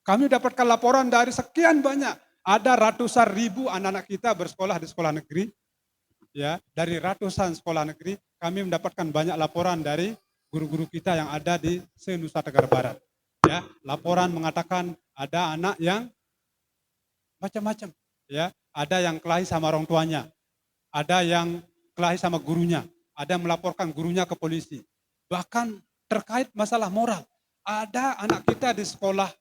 Kami dapatkan laporan dari sekian banyak, ada ratusan ribu anak-anak kita bersekolah di sekolah negeri. Ya, dari ratusan sekolah negeri, kami mendapatkan banyak laporan dari guru-guru kita yang ada di se-Nusa Tenggara Barat. Ya, laporan mengatakan ada anak yang macam-macam, ya, ada yang kelahi sama orang tuanya, ada yang kelahi sama gurunya, ada yang melaporkan gurunya ke polisi. Bahkan terkait masalah moral, ada anak kita di sekolah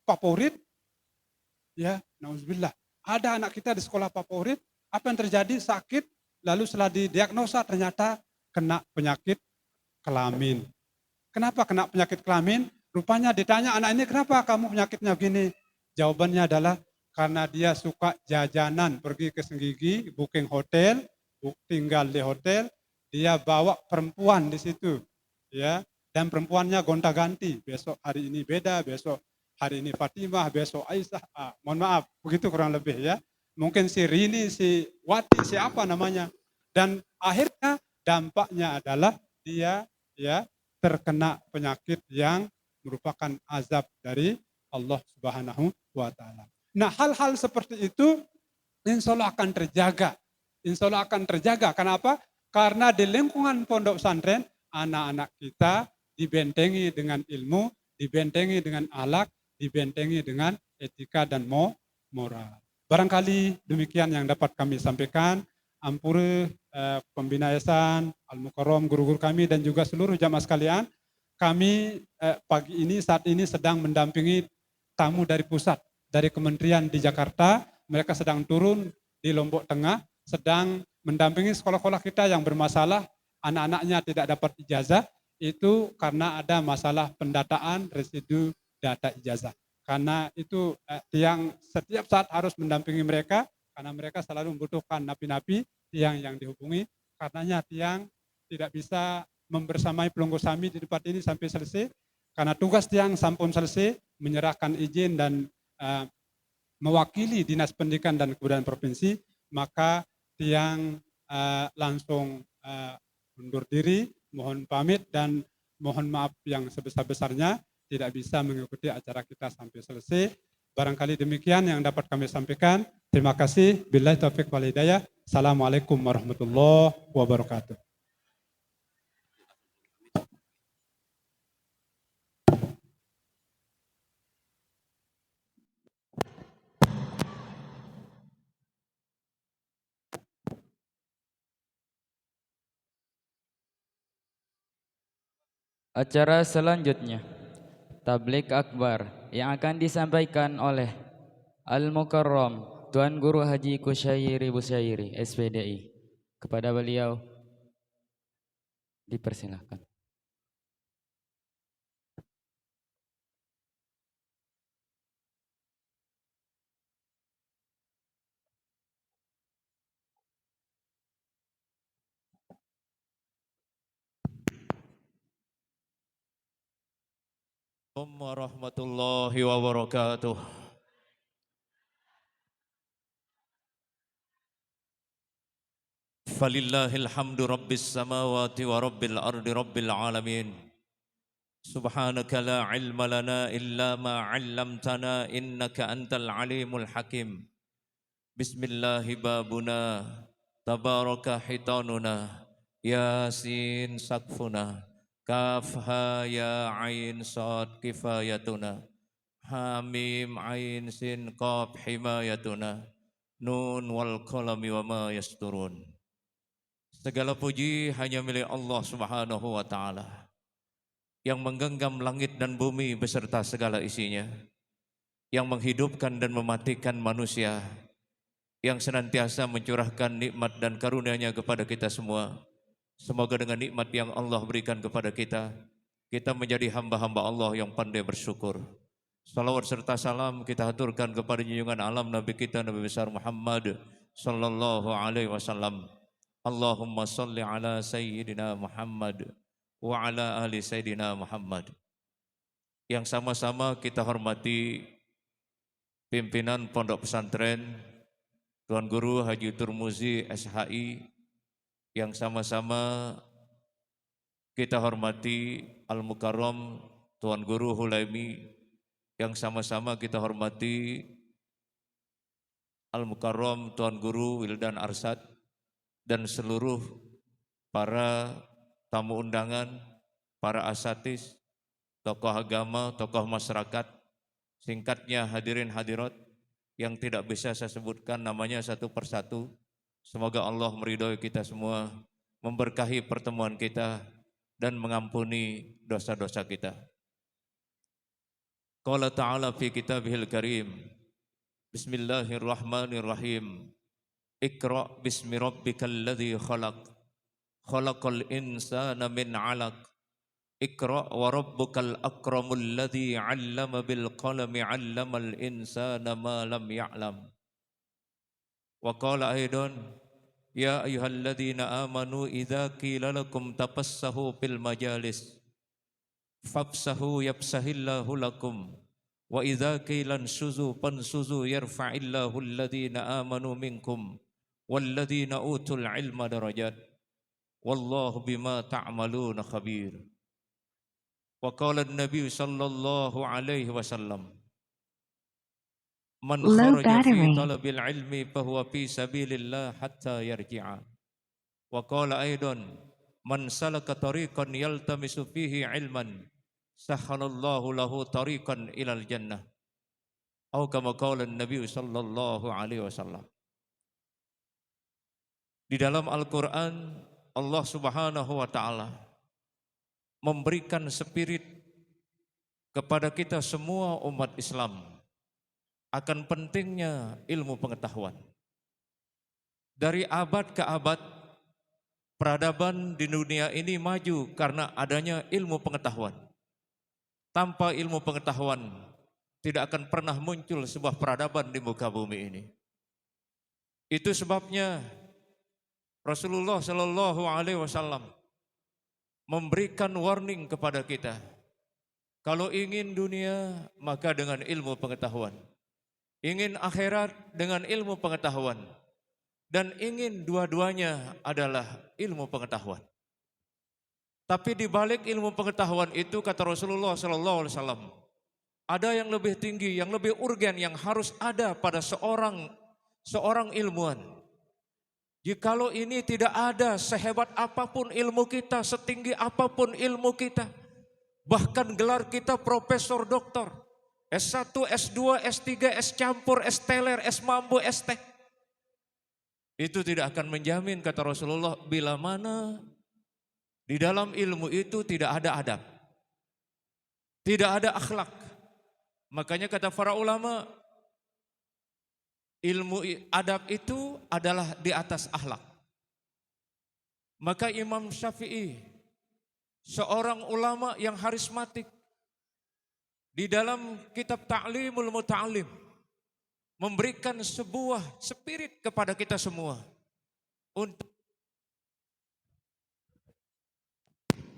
favorit, ya, nauzubillah, Ada anak kita di sekolah favorit, apa yang terjadi? Sakit, lalu setelah didiagnosa ternyata kena penyakit kelamin. Kenapa kena penyakit kelamin? Rupanya ditanya anak ini, kenapa kamu penyakitnya begini? Jawabannya adalah karena dia suka jajanan, pergi ke Senggigi, booking hotel, tinggal di hotel, dia bawa perempuan di situ, ya, dan perempuannya gonta-ganti. Besok hari ini beda, besok hari ini Fatimah, besok Aisyah. Mohon maaf, begitu kurang lebih ya. Mungkin si Rini, si Wati, siapa namanya. Dan akhirnya dampaknya adalah dia ya terkena penyakit yang merupakan azab dari Allah Subhanahu wa taala. Nah, hal-hal seperti itu insya Allah akan terjaga. Insya Allah akan terjaga. Kenapa? Karena di lingkungan pondok pesantren, anak-anak kita dibentengi dengan ilmu, dibentengi dengan akhlak, dibentengi dengan etika dan moral. Barangkali demikian yang dapat kami sampaikan. Ampure, Pembina Yayasan, Al-Mukarram, guru-guru kami dan juga seluruh jamaah sekalian. Kami pagi ini, saat ini sedang mendampingi tamu dari pusat, dari kementerian di Jakarta. Mereka sedang turun di Lombok Tengah, sedang mendampingi sekolah-sekolah kita yang bermasalah, anak-anaknya tidak dapat ijazah, itu karena ada masalah pendataan residu data ijazah. Karena itu yang setiap saat harus mendampingi mereka, karena mereka selalu membutuhkan napi-napi tiang yang dihubungi. Karenanya tiang tidak bisa membersamai pelunggu sami di tempat ini sampai selesai. Karena tugas tiang sampun selesai, menyerahkan izin dan mewakili Dinas Pendidikan dan Kebudayaan Provinsi, maka tiang langsung mundur diri, mohon pamit dan mohon maaf yang sebesar-besarnya tidak bisa mengikuti acara kita sampai selesai. Barangkali demikian yang dapat kami sampaikan. Terima kasih. Billahi taufiq wal hidayah. Assalamualaikum warahmatullahi wabarakatuh. Acara selanjutnya, Tabligh Akbar yang akan disampaikan oleh Al-Mukarram Tuan Guru Haji Kusyairi Busyairi SPDI. Kepada beliau dipersilahkan. Warahmatullahi wabarakatuh. Falillahil hamdu rabbis samawati wa rabbil ardi rabbil alamin. Subhanaka la ilma lana illa ma 'allamtana innaka antal alimul hakim. Bismillahi babuna tabaraka hitanuna yasin sakfuna kafha ya ain sad kifayatuna hamim ain sin qaf himayatuna nun wal qalami wa ma yasturun. Segala puji hanya milik Allah Subhanahu wa taala yang menggenggam langit dan bumi beserta segala isinya, yang menghidupkan dan mematikan manusia, yang senantiasa mencurahkan nikmat dan karunia-Nya kepada kita semua. Semoga dengan nikmat yang Allah berikan kepada kita, kita menjadi hamba-hamba Allah yang pandai bersyukur. Salawat serta salam kita haturkan kepada junjungan alam Nabi kita Nabi besar Muhammad sallallahu alaihi wasallam. Allahumma salli ala Sayyidina Muhammad wa ala ali Sayyidina Muhammad. Yang sama-sama kita hormati pimpinan Pondok Pesantren Tuan Guru Haji Turmuzi SHI, yang sama-sama kita hormati Al-Mukarram Tuan Guru Hulaimi, yang sama-sama kita hormati Al-Mukarram Tuan Guru Wildan Arsyad, dan seluruh para tamu undangan, para asatis, tokoh agama, tokoh masyarakat, singkatnya hadirin hadirat yang tidak bisa saya sebutkan namanya satu persatu. Semoga Allah meridhoi kita semua, memberkahi pertemuan kita dan mengampuni dosa-dosa kita. Qala ta'ala fi kitabihil karim, Bismillahirrahmanirrahim. Iqra bismi rabbikal ladzi khalaq. Khalaqal insana min 'alaq. Iqra wa rabbukal akramul ladzi 'allama bil qalami 'allamal insana ma lam ya'lam. Wa qala aidan ya ayyuhalladzina amanu idza qila lakum tafassahu fil majalis fafsahu yafsahillahu lakum wa idza qila ansuzu fansuzu yarfa'illahu alladzina amanu minkum walladzina utul ilma darajat wallahu bima ta'maluna khabir. Wa qala an-nabiy sallallahu alaihi wasallam man kharaja fi talabil ilmi fahuwa fi sabilillah hatta yarji'a. Wa qala aidan man salaka tariqan yaltamisu fihi ilman sahhalallahu lahu tariqan ilal jannah. Atau kama qala an-nabiy sallallahu alaihi wasallam. Di dalam Al-Qur'an Allah Subhanahu wa taala memberikan spirit kepada kita semua umat Islam akan pentingnya ilmu pengetahuan. Dari abad ke abad, peradaban di dunia ini maju karena adanya ilmu pengetahuan. Tanpa ilmu pengetahuan, tidak akan pernah muncul sebuah peradaban di muka bumi ini. Itu sebabnya Rasulullah Shallallahu Alaihi Wasallam memberikan warning kepada kita. Kalau ingin dunia, maka dengan ilmu pengetahuan. Ingin akhirat dengan ilmu pengetahuan, dan ingin dua-duanya adalah ilmu pengetahuan. Tapi di balik ilmu pengetahuan itu, kata Rasulullah SAW, ada yang lebih tinggi, yang lebih urgen, yang harus ada pada seorang ilmuwan. Jikalau ini tidak ada, sehebat apapun ilmu kita, setinggi apapun ilmu kita, bahkan gelar kita profesor, doktor, S1, S2, S3, S campur, S teler, S mambu, S teh. Itu tidak akan menjamin, kata Rasulullah, bila mana di dalam ilmu itu tidak ada adab, tidak ada akhlak. Makanya kata para ulama, ilmu adab itu adalah di atas akhlak. Maka Imam Syafi'i, seorang ulama yang harismatik, di dalam kitab Ta'limul Muta'alim memberikan sebuah spirit kepada kita semua untuk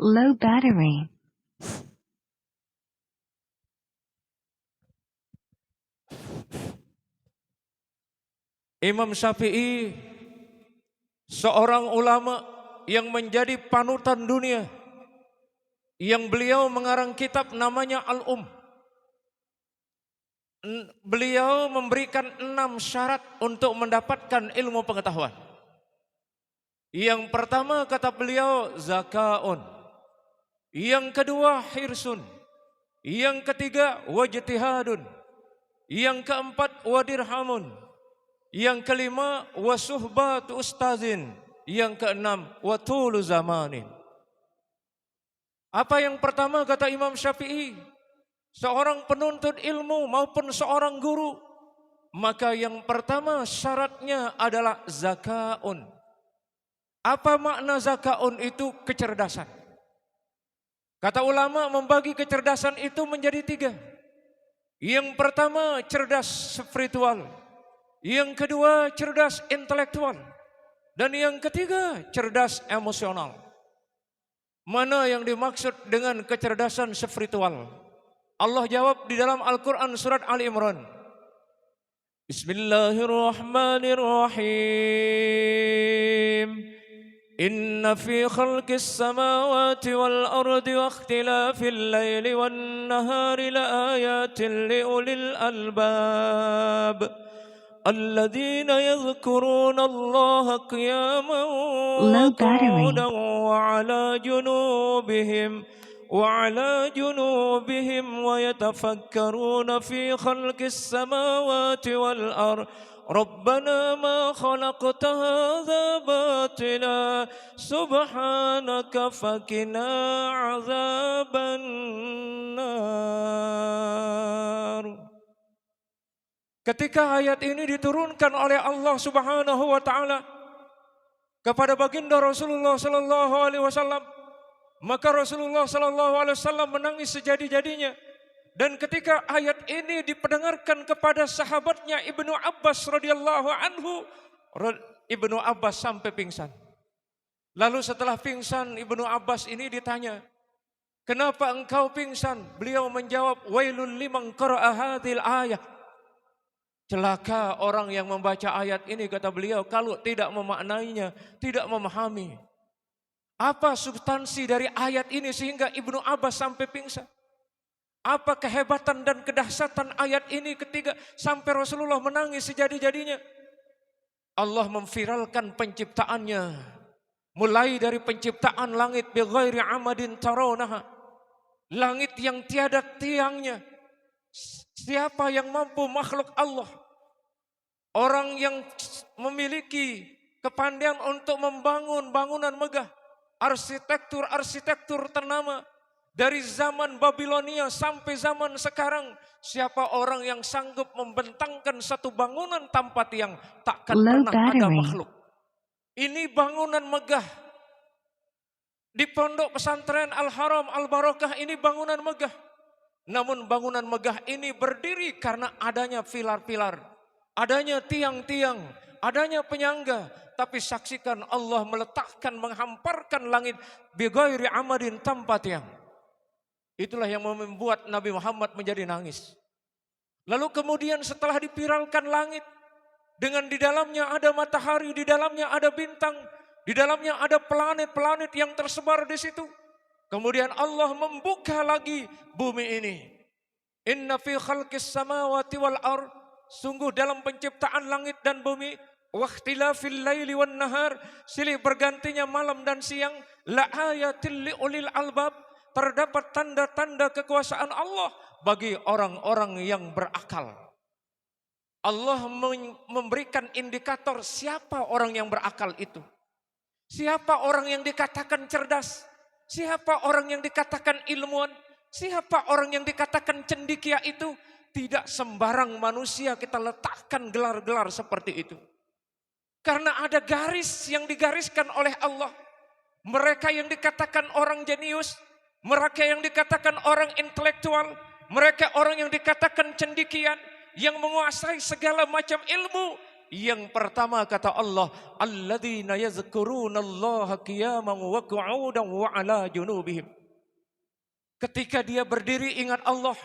low battery. Imam Syafi'i, seorang ulama yang menjadi panutan dunia, yang beliau mengarang kitab namanya Al-Um. Beliau memberikan 6 syarat untuk mendapatkan ilmu pengetahuan. Yang pertama, kata beliau, zakaun. Yang kedua, hirsun. Yang ketiga, wajtihadun. Yang keempat, wadirhamun. Yang kelima, wasuhbatu ustazin. Yang keenam, watulu zamanin. Apa yang pertama, kata Imam Syafi'i? Seorang penuntut ilmu maupun seorang guru, maka yang pertama syaratnya adalah zakaun. Apa makna zakaun itu? Kecerdasan. Kata ulama membagi kecerdasan itu menjadi 3. Yang pertama cerdas spiritual, yang kedua cerdas intelektual, dan yang ketiga cerdas emosional. Mana yang dimaksud dengan kecerdasan spiritual? Allah jawab di dalam Al-Quran surat Ali Imran. Bismillahirrahmanirrahim. Inna fi khalqis samawati wal ardi wa ikhtilafil laili wan nahari la ayatin li ulil albab. Alladzina yadhkuruna Allah qiyaman wa qu'udan wa ala junubihim وعلى جنوبهم ويتفكرون في خلق السماوات والأرض ربنا ما خلقت هذا باطلا سبحانك فقنا عذاب النار. Ketika ayat ini diturunkan oleh Allah Subhanahu wa taala kepada baginda Rasulullah sallallahu alaihi wasallam, maka Rasulullah sallallahu alaihi wasallam menangis sejadi-jadinya. Dan ketika ayat ini diperdengarkan kepada sahabatnya Ibnu Abbas radhiyallahu anhu, Ibnu Abbas sampai pingsan. Lalu setelah pingsan, Ibnu Abbas ini ditanya, "Kenapa engkau pingsan?" Beliau menjawab, "Wailul liman qara'a hadhil ayah." Celaka orang yang membaca ayat ini, kata beliau, kalau tidak memaknainya, tidak memahami. Apa substansi dari ayat ini sehingga Ibnu Abbas sampai pingsan? Apa kehebatan dan kedahsyatan ayat ini ketika sampai Rasulullah menangis sejadi-jadinya? Allah memviralkan penciptaannya. Mulai dari penciptaan langit bi ghairi amadin tarawnaha. Langit yang tiada tiangnya. Siapa yang mampu makhluk Allah? Orang yang memiliki kepandaian untuk membangun bangunan megah. Arsitektur ternama. Dari zaman Babilonia sampai zaman sekarang, siapa orang yang sanggup membentangkan satu bangunan tanpa tiang? Takkan Low pernah ada battery. makhluk. Ini bangunan megah. Di pondok pesantren Al-Haram Al-Barakah ini bangunan megah. Namun bangunan megah ini berdiri karena adanya pilar-pilar, adanya tiang-tiang, adanya penyangga. Tapi saksikan Allah meletakkan, menghamparkan langit bi ghairi amadin tanpa tiang. Itulah yang membuat Nabi Muhammad menjadi nangis. Lalu kemudian setelah dipiralkan langit, dengan di dalamnya ada matahari, di dalamnya ada bintang, di dalamnya ada planet-planet yang tersebar di situ. Kemudian Allah membuka lagi bumi ini. Inna fi khalqis samawati wal ard, sungguh dalam penciptaan langit dan bumi, wa ikhtilafil laili wan nahar, silih bergantinya malam dan siang, la ayatil li ulil albab, terdapat tanda-tanda kekuasaan Allah bagi orang-orang yang berakal. Allah memberikan indikator siapa orang yang berakal itu. Siapa orang yang dikatakan cerdas. Siapa orang yang dikatakan ilmuwan. Siapa orang yang dikatakan cendekia itu. Tidak sembarang manusia kita letakkan gelar-gelar seperti itu. Karena ada garis yang digariskan oleh Allah. Mereka yang dikatakan orang jenius. Mereka yang dikatakan orang intelektual, mereka orang yang dikatakan cendekian, yang menguasai segala macam ilmu. Yang pertama kata Allah, alladzina yazkurunallaha qiyaman wa qu'udan wa 'ala junubihim. Ketika dia berdiri ingat Allah.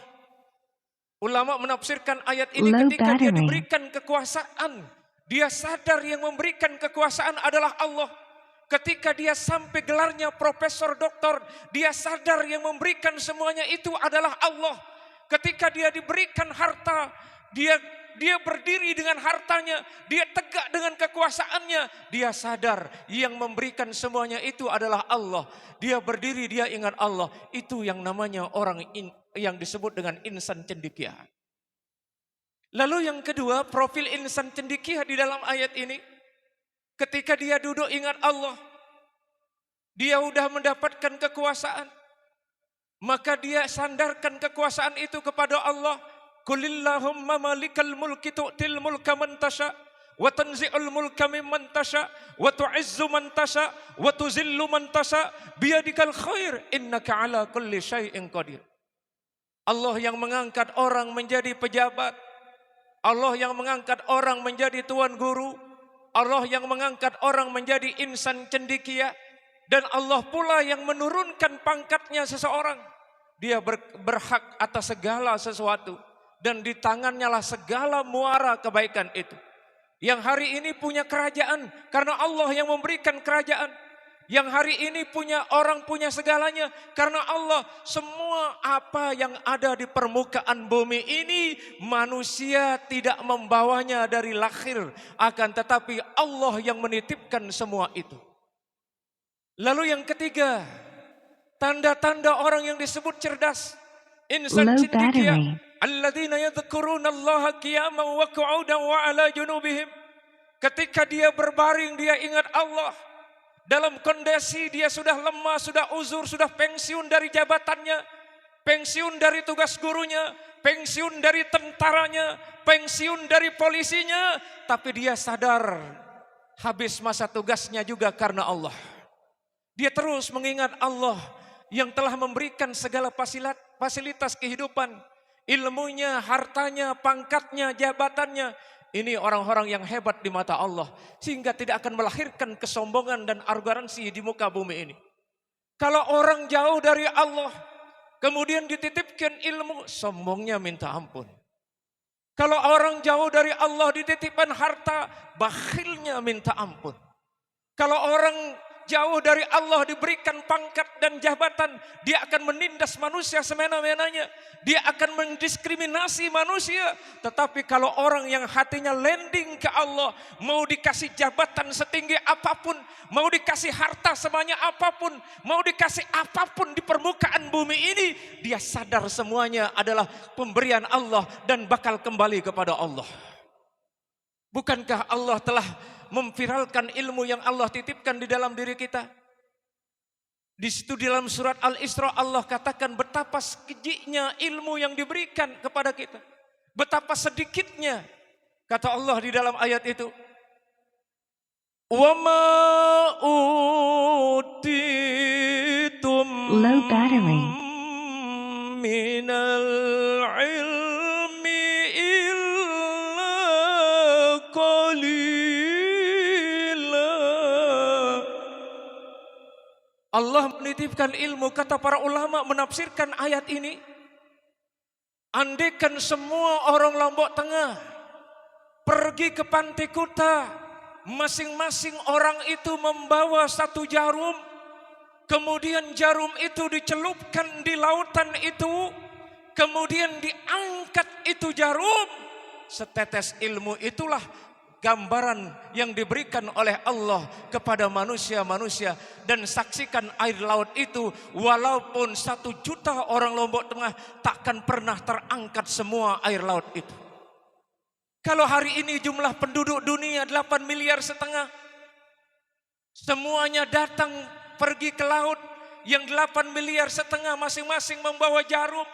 Ulama menafsirkan ayat ini Low ketika dia battery. diberikan kekuasaan, dia sadar yang memberikan kekuasaan adalah Allah. Ketika dia sampai gelarnya profesor doktor, dia sadar yang memberikan semuanya itu adalah Allah. Ketika dia diberikan harta, dia berdiri dengan hartanya, dia tegak dengan kekuasaannya, dia sadar yang memberikan semuanya itu adalah Allah. Dia berdiri, dia ingat Allah. Itu yang namanya orang yang disebut dengan insan cendekia. Lalu yang kedua, profil insan cendekia di dalam ayat ini. Ketika dia duduk ingat Allah, dia sudah mendapatkan kekuasaan, maka dia sandarkan kekuasaan itu kepada Allah. Qulillahumma malikal mulki tu'til mulka man tasha wa tanzi'ul mulka mimman tasha wa tu'izzu man tasha wa tuzillu man tasha biyadikal khair innaka ala kulli syai'in qadir. Allah yang mengangkat orang menjadi pejabat, Allah yang mengangkat orang menjadi tuan guru, Allah yang mengangkat orang menjadi insan cendekia, dan Allah pula yang menurunkan pangkatnya seseorang. Dia berhak atas segala sesuatu, dan di tangannya lah segala muara kebaikan itu. Yang hari ini punya kerajaan karena Allah yang memberikan kerajaan. Yang hari ini punya orang punya segalanya karena Allah. Semua apa yang ada di permukaan bumi ini manusia tidak membawanya dari lahir, akan tetapi Allah yang menitipkan semua itu. Lalu yang ketiga, tanda-tanda orang yang disebut cerdas, insan Low cendekia, battery. alladzina yadhkurunallaha qiyaman wa qu'udan wa 'ala junubihim. Ketika dia berbaring, dia ingat Allah. Dalam kondisi dia sudah lemah, sudah uzur, sudah pensiun dari jabatannya, pensiun dari tugas gurunya, pensiun dari tentaranya, pensiun dari polisinya, tapi dia sadar habis masa tugasnya juga karena Allah. Dia terus mengingat Allah yang telah memberikan segala fasilitas kehidupan, ilmunya, hartanya, pangkatnya, jabatannya. Ini orang-orang yang hebat di mata Allah, sehingga tidak akan melahirkan kesombongan dan arogansi di muka bumi ini. Kalau orang jauh dari Allah, kemudian dititipkan ilmu, sombongnya minta ampun. Kalau orang jauh dari Allah dititipkan harta, bakhilnya minta ampun. Kalau orang jauh dari Allah diberikan pangkat dan jabatan, dia akan menindas manusia semena-menanya. Dia akan mendiskriminasi manusia. Tetapi kalau orang yang hatinya landing ke Allah, mau dikasih jabatan setinggi apapun, mau dikasih harta sebanyak apapun, mau dikasih apapun di permukaan bumi ini, dia sadar semuanya adalah pemberian Allah dan bakal kembali kepada Allah. Bukankah Allah telah memviralkan ilmu yang Allah titipkan di dalam diri kita? Di situ di dalam surat Al-Isra Allah katakan betapa kecilnya ilmu yang diberikan kepada kita. Betapa sedikitnya. Kata Allah di dalam ayat itu, "Wa ma utitum Low battery. minal ilmi illa qalila." Allah menitipkan ilmu, kata para ulama menafsirkan ayat ini. Andaikan semua orang Lombok Tengah pergi ke Pantai Kuta, masing-masing orang itu membawa satu jarum, kemudian jarum itu dicelupkan di lautan itu, kemudian diangkat itu jarum, setetes ilmu itulah gambaran yang diberikan oleh Allah kepada manusia-manusia. Dan saksikan air laut itu, walaupun 1 juta orang Lombok Tengah takkan pernah terangkat semua air laut itu. Kalau hari ini jumlah penduduk dunia 8,5 miliar, semuanya datang pergi ke laut, yang 8,5 miliar masing-masing membawa jarum,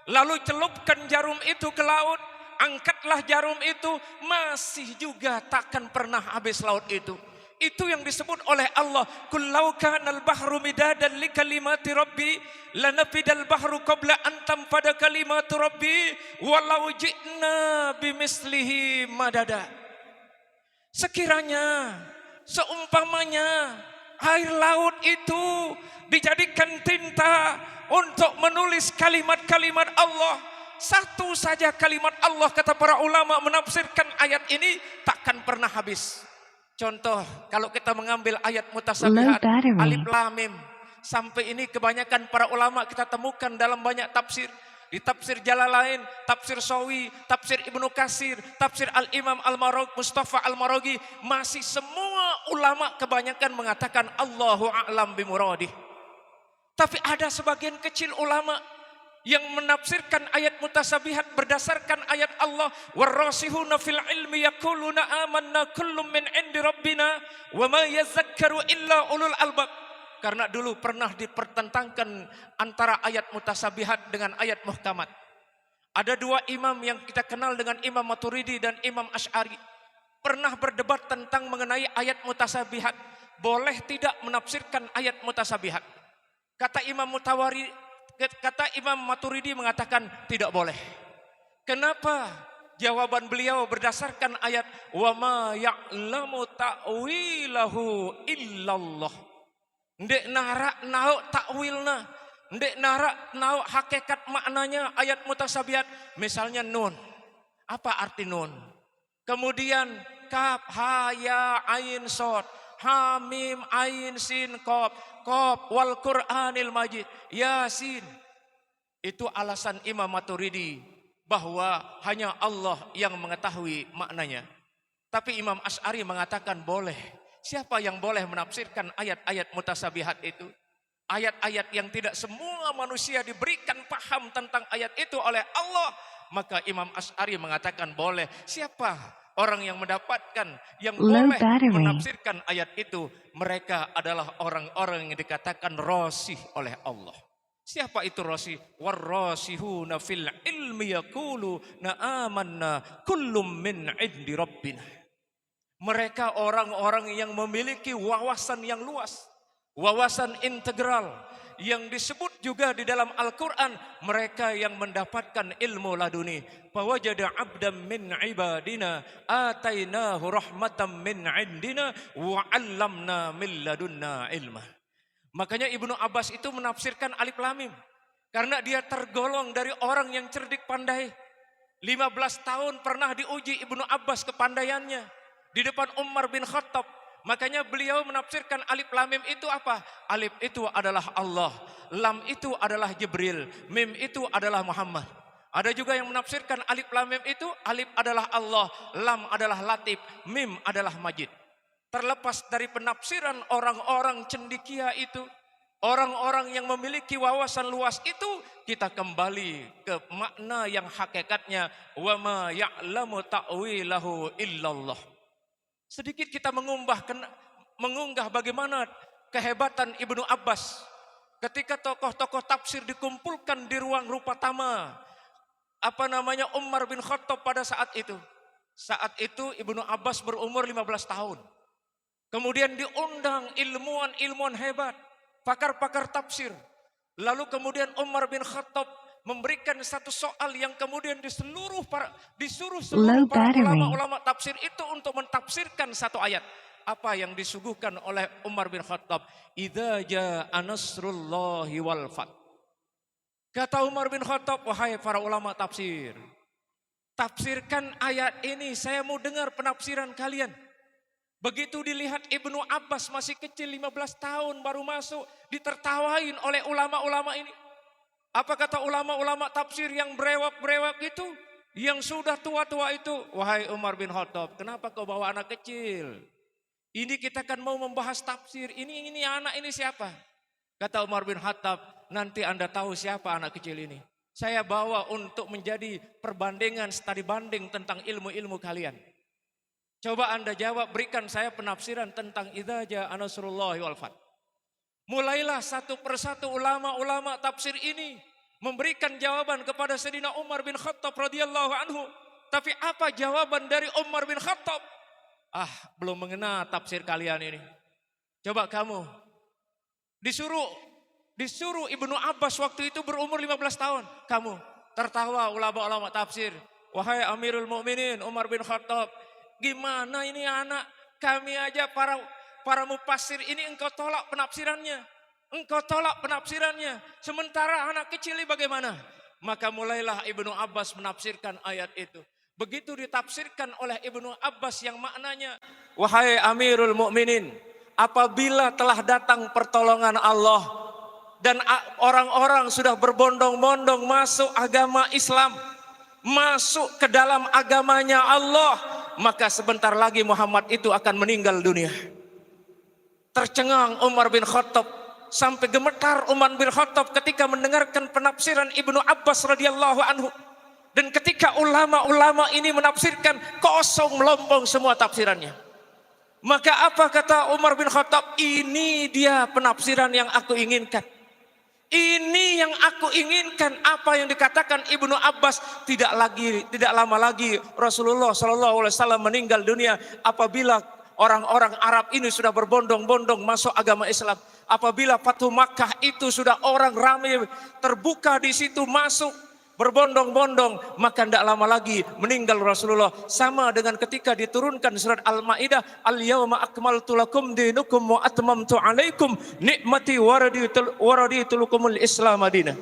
lalu celupkan jarum itu ke laut, angkatlah jarum itu, masih juga takkan pernah habis laut itu. Itu yang disebut oleh Allah, kullau kanal bahru midadan li kalimati rabbi lanafidal bahru qabla an tanfada kalimatu rabbi walau ji'na bimislihi madada. Sekiranya, seumpamanya air laut itu dijadikan tinta untuk menulis kalimat-kalimat Allah, satu saja kalimat Allah, kata para ulama menafsirkan ayat ini, takkan pernah habis. Contoh, kalau kita mengambil ayat mutasabihat, alif lam mim, sampai ini kebanyakan para ulama kita temukan dalam banyak tafsir. Di tafsir Jalalain, tafsir Sawi, tafsir Ibnu Katsir, tafsir Al-Imam Al-Maraghi, Mustafa Al-Maraghi, masih semua ulama kebanyakan mengatakan Allahu a'lam bimuradih. Tapi ada sebagian kecil ulama yang menafsirkan ayat mutasabihat berdasarkan ayat Allah, warasihuna fil ilmi yaquluna amanna kullum min indi rabbina wa ma yazakkaru illa ulul albab. Karena dulu pernah dipertentangkan antara ayat mutasabihat dengan ayat muhkamat. Ada 2 imam yang kita kenal dengan Imam Maturidi dan Imam Asy'ari, pernah berdebat tentang mengenai ayat mutasabihat, boleh tidak menafsirkan ayat mutasabihat. Kata Imam Maturidi mengatakan tidak boleh. Kenapa? Jawaban beliau berdasarkan ayat wa ma ya'lamu ta'wilahu illallah. Ndek narak nauk takwilna, ndek narak nauk hakikat maknanya ayat mutasabihat. Misalnya nun, apa arti nun? Kemudian kaf, ha, ya, ain, sod, ha, mim, ain, sin, qaf, qaf wal Qur'anil Majid, Yasin. Itu alasan Imam Maturidi bahwa hanya Allah yang mengetahui maknanya. Tapi Imam Asy'ari mengatakan boleh. Siapa yang boleh menafsirkan ayat-ayat mutasabihat itu? Ayat-ayat yang tidak semua manusia diberikan paham tentang ayat itu oleh Allah. Maka Imam Asy'ari mengatakan boleh. Siapa orang yang mendapatkan, yang boleh menafsirkan ayat itu? Mereka adalah orang-orang yang dikatakan rasih oleh Allah. Siapa itu rasi? Warrasihuna fil ilmi yaquluna amanna kullum min indi rabbina. Mereka orang-orang yang memiliki wawasan yang luas, wawasan integral, yang disebut juga di dalam Al-Quran, mereka yang mendapatkan ilmu laduni. Fawajada abdan min ibadina atainahu rahmatan min indina wa 'allamna min ladunna ilma. Makanya Ibnu Abbas itu menafsirkan alif lam mim karena dia tergolong dari orang yang cerdik pandai. 15 tahun pernah diuji Ibnu Abbas kepandaiannya di depan Umar bin Khattab. Makanya beliau menafsirkan alif lam mim itu apa? Alif itu adalah Allah, lam itu adalah Jibril, mim itu adalah Muhammad. Ada juga yang menafsirkan alif lam mim itu, alif adalah Allah, lam adalah Latif, mim adalah Majid. Terlepas dari penafsiran orang-orang cendekia itu, orang-orang yang memiliki wawasan luas itu, kita kembali ke makna yang hakikatnya, wa ma ya'lamu ta'wilahu illallah. Sedikit kita mengunggah bagaimana kehebatan Ibnu Abbas ketika tokoh-tokoh tafsir dikumpulkan di ruang Rupatama Umar bin Khattab pada saat itu. Saat itu Ibnu Abbas berumur 15 tahun. Kemudian diundang ilmuwan-ilmuwan hebat, pakar-pakar tafsir. Lalu kemudian Umar bin Khattab memberikan satu soal yang kemudian disuruh para ulama-ulama tafsir itu untuk mentafsirkan satu ayat. Apa yang disuguhkan oleh Umar bin Khattab? Idza jaa nasrullahi wal fath. Kata Umar bin Khattab, wahai para ulama tafsir, tafsirkan ayat ini, saya mau dengar penafsiran kalian. Begitu dilihat Ibnu Abbas masih kecil 15 tahun baru masuk, ditertawain oleh ulama-ulama ini. Apa kata ulama-ulama tafsir yang brewok-brewok itu, yang sudah tua-tua itu? Wahai Umar bin Khattab, kenapa kau bawa anak kecil? Ini kita kan mau membahas tafsir, ini anak ini siapa? Kata Umar bin Khattab, nanti Anda tahu siapa anak kecil ini. Saya bawa untuk menjadi perbandingan, studi banding tentang ilmu-ilmu kalian. Coba Anda jawab, berikan saya penafsiran tentang idza jaa nasrullahi wal fath. Mulailah satu persatu ulama-ulama tafsir ini memberikan jawaban kepada Sayyidina Umar bin Khattab radhiyallahu anhu. Tapi apa jawaban dari Umar bin Khattab? Belum mengena tafsir kalian ini. Coba kamu disuruh Ibnu Abbas waktu itu berumur 15 tahun. Kamu tertawa ulama-ulama tafsir. Wahai Amirul Mukminin Umar bin Khattab, gimana ini anak kami aja para mufassir ini engkau tolak penafsirannya. Sementara anak kecil ini bagaimana? Maka mulailah Ibnu Abbas menafsirkan ayat itu. Begitu ditafsirkan oleh Ibnu Abbas yang maknanya, wahai Amirul Mukminin, apabila telah datang pertolongan Allah dan orang-orang sudah berbondong-bondong masuk agama Islam, masuk ke dalam agamanya Allah, maka sebentar lagi Muhammad itu akan meninggal dunia. Tercengang Umar bin Khattab, sampai gemetar Umar bin Khattab ketika mendengarkan penafsiran Ibnu Abbas radhiyallahu anhu. Dan ketika ulama-ulama ini menafsirkan, kosong melompong semua tafsirannya. Maka apa kata Umar bin Khattab? Ini dia penafsiran yang aku inginkan. Ini yang aku inginkan. Apa yang dikatakan Ibnu Abbas, tidak lama lagi Rasulullah SAW meninggal dunia. Apabila orang-orang Arab ini sudah berbondong-bondong masuk agama Islam, apabila Fathu Makkah itu sudah orang ramai terbuka di situ masuk berbondong-bondong, maka tidak lama lagi meninggal Rasulullah. Sama dengan ketika diturunkan surat Al-Maidah, al-yawma akmaltu lakum dinukum wa atmamtu alaikum nikmati wa raditu lakumul Islam madinah.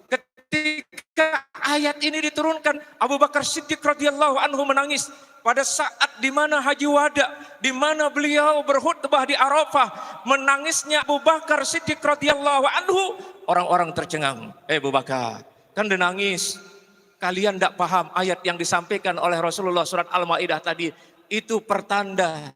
Ketika ayat ini diturunkan, Abu Bakar Siddiq radhiyallahu anhu menangis pada saat di mana Haji Wada, di mana beliau berkhutbah di Arafah. Menangisnya Abu Bakar Siddiq radhiyallahu anhu, orang-orang tercengang. Abu Bakar, kan dia nangis. Kalian tidak paham ayat yang disampaikan oleh Rasulullah surat Al-Maidah tadi. Itu pertanda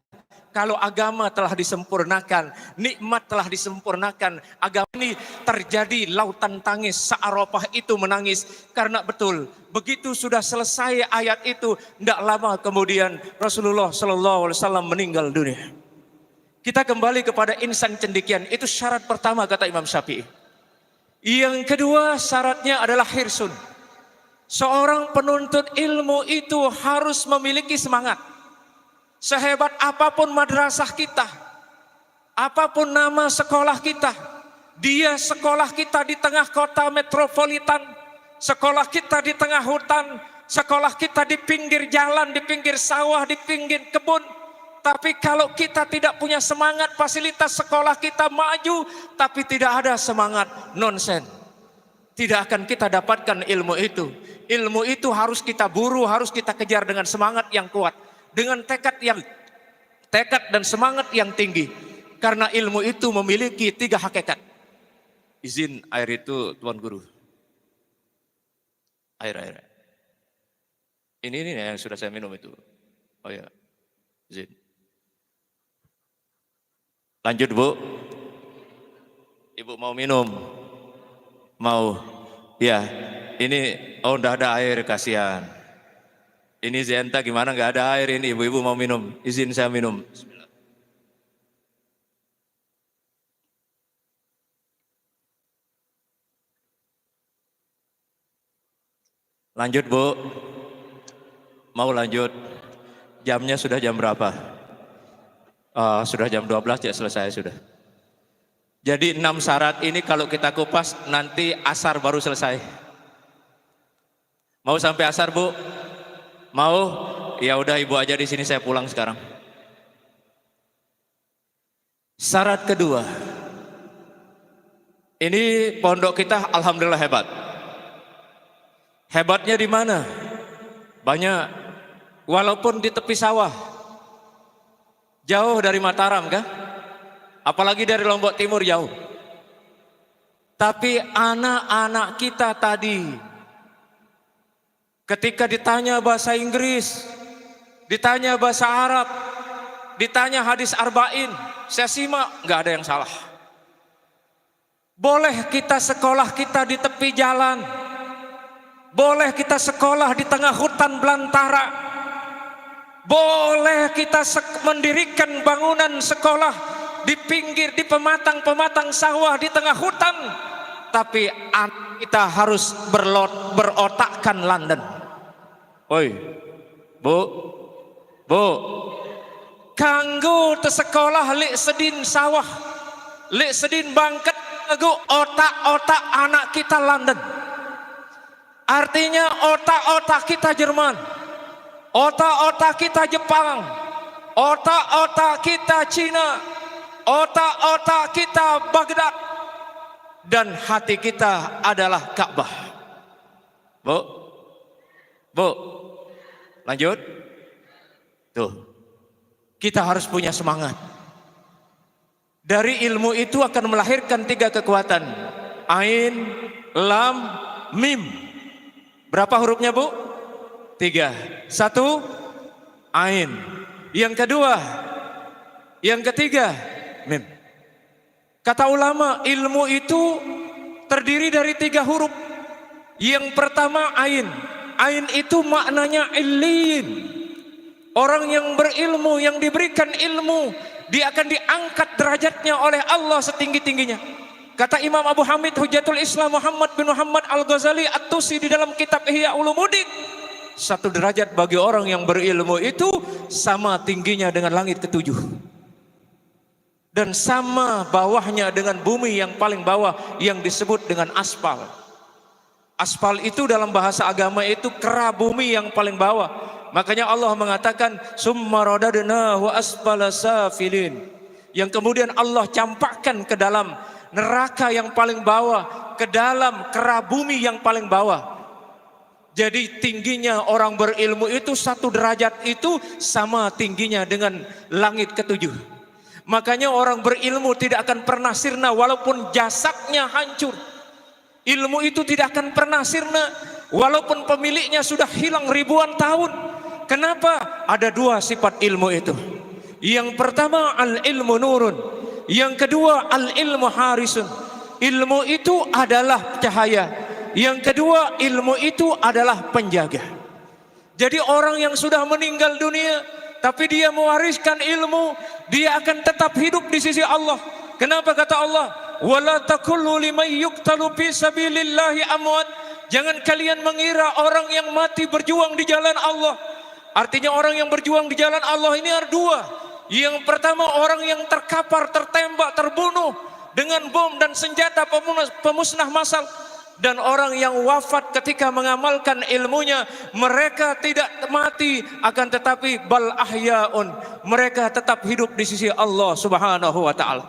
kalau agama telah disempurnakan, nikmat telah disempurnakan. Agama ini terjadi lautan tangis, se-Arafah itu menangis. Karena betul, begitu sudah selesai ayat itu, tidak lama kemudian Rasulullah SAW meninggal dunia. Kita kembali kepada insan cendekian. Itu syarat pertama kata Imam Syafi'i. Yang kedua syaratnya adalah hirsun. Seorang penuntut ilmu itu harus memiliki semangat. Sehebat apapun madrasah kita, apapun nama sekolah kita, dia sekolah kita di tengah kota metropolitan, sekolah kita di tengah hutan, sekolah kita di pinggir jalan, di pinggir sawah, di pinggir kebun. Tapi kalau kita tidak punya semangat, fasilitas sekolah kita maju, tapi tidak ada semangat, nonsen. Tidak akan kita dapatkan ilmu itu. Ilmu itu harus kita buru, harus kita kejar dengan semangat yang kuat, dengan tekad dan semangat yang tinggi. Karena ilmu itu memiliki 3 hakikat. Izin air itu Tuan Guru. Air. Ini yang sudah saya minum itu. Oh ya, izin. Lanjut Bu. Ibu mau minum? Mau? Ya, ini udah ada air, kasihan. Ini Zenta gimana nggak ada air ini, ibu-ibu mau minum? Izin saya minum. Bismillah. Lanjut Bu. Mau lanjut? Jamnya sudah jam berapa? Sudah jam 12 ya, selesai sudah. Jadi 6 syarat ini kalau kita kupas nanti asar baru selesai. Mau sampai asar Bu? Mau? Ya udah ibu aja di sini, saya pulang sekarang. Syarat kedua. Ini pondok kita alhamdulillah hebat. Hebatnya di mana? Banyak. Walaupun di tepi sawah. Jauh dari Mataram kan? Apalagi dari Lombok Timur jauh. Tapi anak-anak kita tadi ketika ditanya bahasa Inggris, ditanya bahasa Arab, ditanya hadis arba'in, saya simak nggak ada yang salah. Boleh kita sekolah kita di tepi jalan, boleh kita sekolah di tengah hutan belantara, boleh kita mendirikan bangunan sekolah di pinggir, di pematang sawah, di tengah hutan. Tapi kita harus berotakkan London. Oi, Bu, kanggo te sekolah lek sedin sawah, lek sedin bangket, ngego otak-otak anak kita London. Artinya otak-otak kita Jerman, otak-otak kita Jepang, otak-otak kita Cina, otak-otak kita Baghdad, dan hati kita adalah Ka'bah. Bu, lanjut. Tuh, kita harus punya semangat. Dari ilmu itu akan melahirkan 3 kekuatan. Ain, lam, mim. Berapa hurufnya Bu? 3. 1, ain. Yang kedua, yang ketiga, mim. Kata ulama, ilmu itu terdiri dari 3 huruf. Yang pertama ain. Ain itu maknanya illin. Orang yang berilmu, yang diberikan ilmu, dia akan diangkat derajatnya oleh Allah setinggi-tingginya. Kata Imam Abu Hamid Hujjatul Islam Muhammad bin Muhammad Al-Ghazali At-Tusi di dalam kitab Ihya Ulumuddin, 1 derajat bagi orang yang berilmu itu sama tingginya dengan langit ke-7. Dan sama bawahnya dengan bumi yang paling bawah yang disebut dengan aspal. Aspal itu dalam bahasa agama itu kera bumi yang paling bawah. Makanya Allah mengatakan summa radadnahu asfala safilin. Yang kemudian Allah campakkan ke dalam neraka yang paling bawah, ke dalam kera bumi yang paling bawah. Jadi tingginya orang berilmu itu 1 derajat itu sama tingginya dengan langit ke-7. Makanya orang berilmu tidak akan pernah sirna walaupun jasadnya hancur. Ilmu itu tidak akan pernah sirna walaupun pemiliknya sudah hilang ribuan tahun. Kenapa? Ada 2 sifat ilmu itu. Yang pertama al-ilmu nurun. Yang kedua al-ilmu harisun. Ilmu itu adalah cahaya. Yang kedua ilmu itu adalah penjaga. Jadi orang yang sudah meninggal dunia tapi dia mewariskan ilmu, dia akan tetap hidup di sisi Allah. Kenapa kata Allah? wala taqulu liman yuqtalu fi sabilillahi amwat. Jangan kalian mengira orang yang mati berjuang di jalan Allah. Artinya orang yang berjuang di jalan Allah ini ada dua. Yang pertama orang yang terkapar, tertembak, terbunuh dengan bom dan senjata pemusnah massal. Dan orang yang wafat ketika mengamalkan ilmunya, mereka tidak mati, akan tetapi bal ahyaun, mereka tetap hidup di sisi Allah Subhanahu wa taala.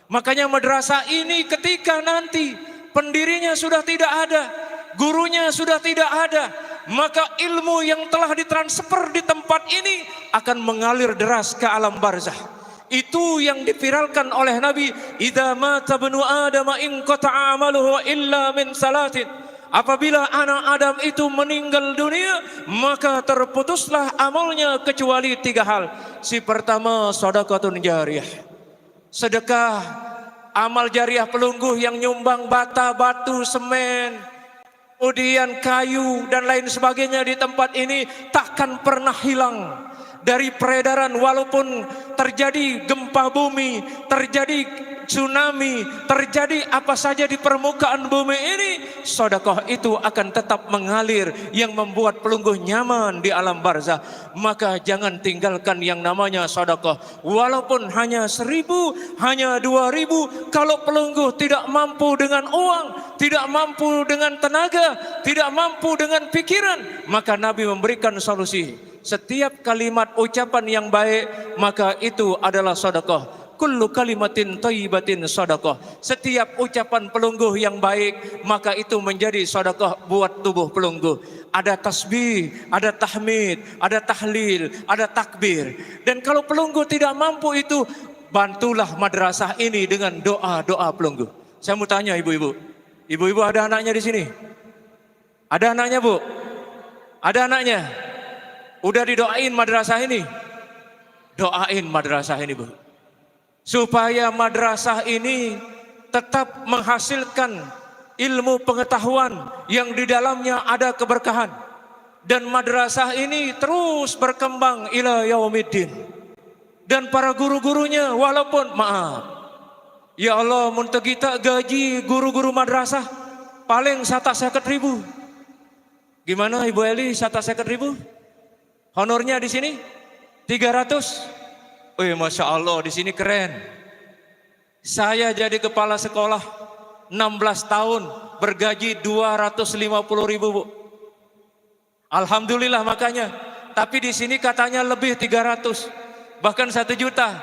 Makanya madrasah ini ketika nanti pendirinya sudah tidak ada, gurunya sudah tidak ada, maka ilmu yang telah ditransfer di tempat ini akan mengalir deras ke alam barzah. Itu yang dipiralkan oleh Nabi, idza mata ibnu adam in qata'a amaluhu illa min salatin. Apabila anak Adam itu meninggal dunia, maka terputuslah amalnya kecuali 3 hal. Si pertama sedekahun jariyah, sedekah amal jariah pelungguh yang nyumbang bata, batu, semen, kemudian kayu dan lain sebagainya di tempat ini takkan pernah hilang dari peredaran. Walaupun terjadi gempa bumi, terjadi tsunami, terjadi apa saja di permukaan bumi ini, sedekah itu akan tetap mengalir yang membuat pelungguh nyaman di alam barzah. Maka jangan tinggalkan yang namanya sedekah. Walaupun hanya 1.000, hanya 2.000, kalau pelungguh tidak mampu dengan uang, tidak mampu dengan tenaga, tidak mampu dengan pikiran, maka Nabi memberikan solusi. Setiap kalimat ucapan yang baik, maka itu adalah sedekah. Kullu kalimatin thayyibatin sedekah. Setiap ucapan pelungguh yang baik, maka itu menjadi sedekah buat tubuh pelungguh. Ada tasbih, ada tahmid, ada tahlil, ada takbir. Dan kalau pelungguh tidak mampu itu, bantulah madrasah ini dengan doa-doa pelungguh. Saya mau tanya ibu-ibu. Ibu-ibu ada anaknya di sini? Ada anaknya, Bu? Ada anaknya? Udah didoain madrasah ini? Doain madrasah ini, Bu. Supaya madrasah ini tetap menghasilkan ilmu pengetahuan yang di dalamnya ada keberkahan. Dan madrasah ini terus berkembang ila yaumiddin. Dan para guru-gurunya, walaupun maaf, ya Allah, muntah kita gaji guru-guru madrasah paling 150.000. Gimana Ibu Eli, 150.000? Honornya di sini 300. Oh, Masya Allah, di sini keren. Saya jadi kepala sekolah 16 tahun bergaji 250.000, Bu. Alhamdulillah makanya. Tapi di sini katanya lebih 300, bahkan 1 juta.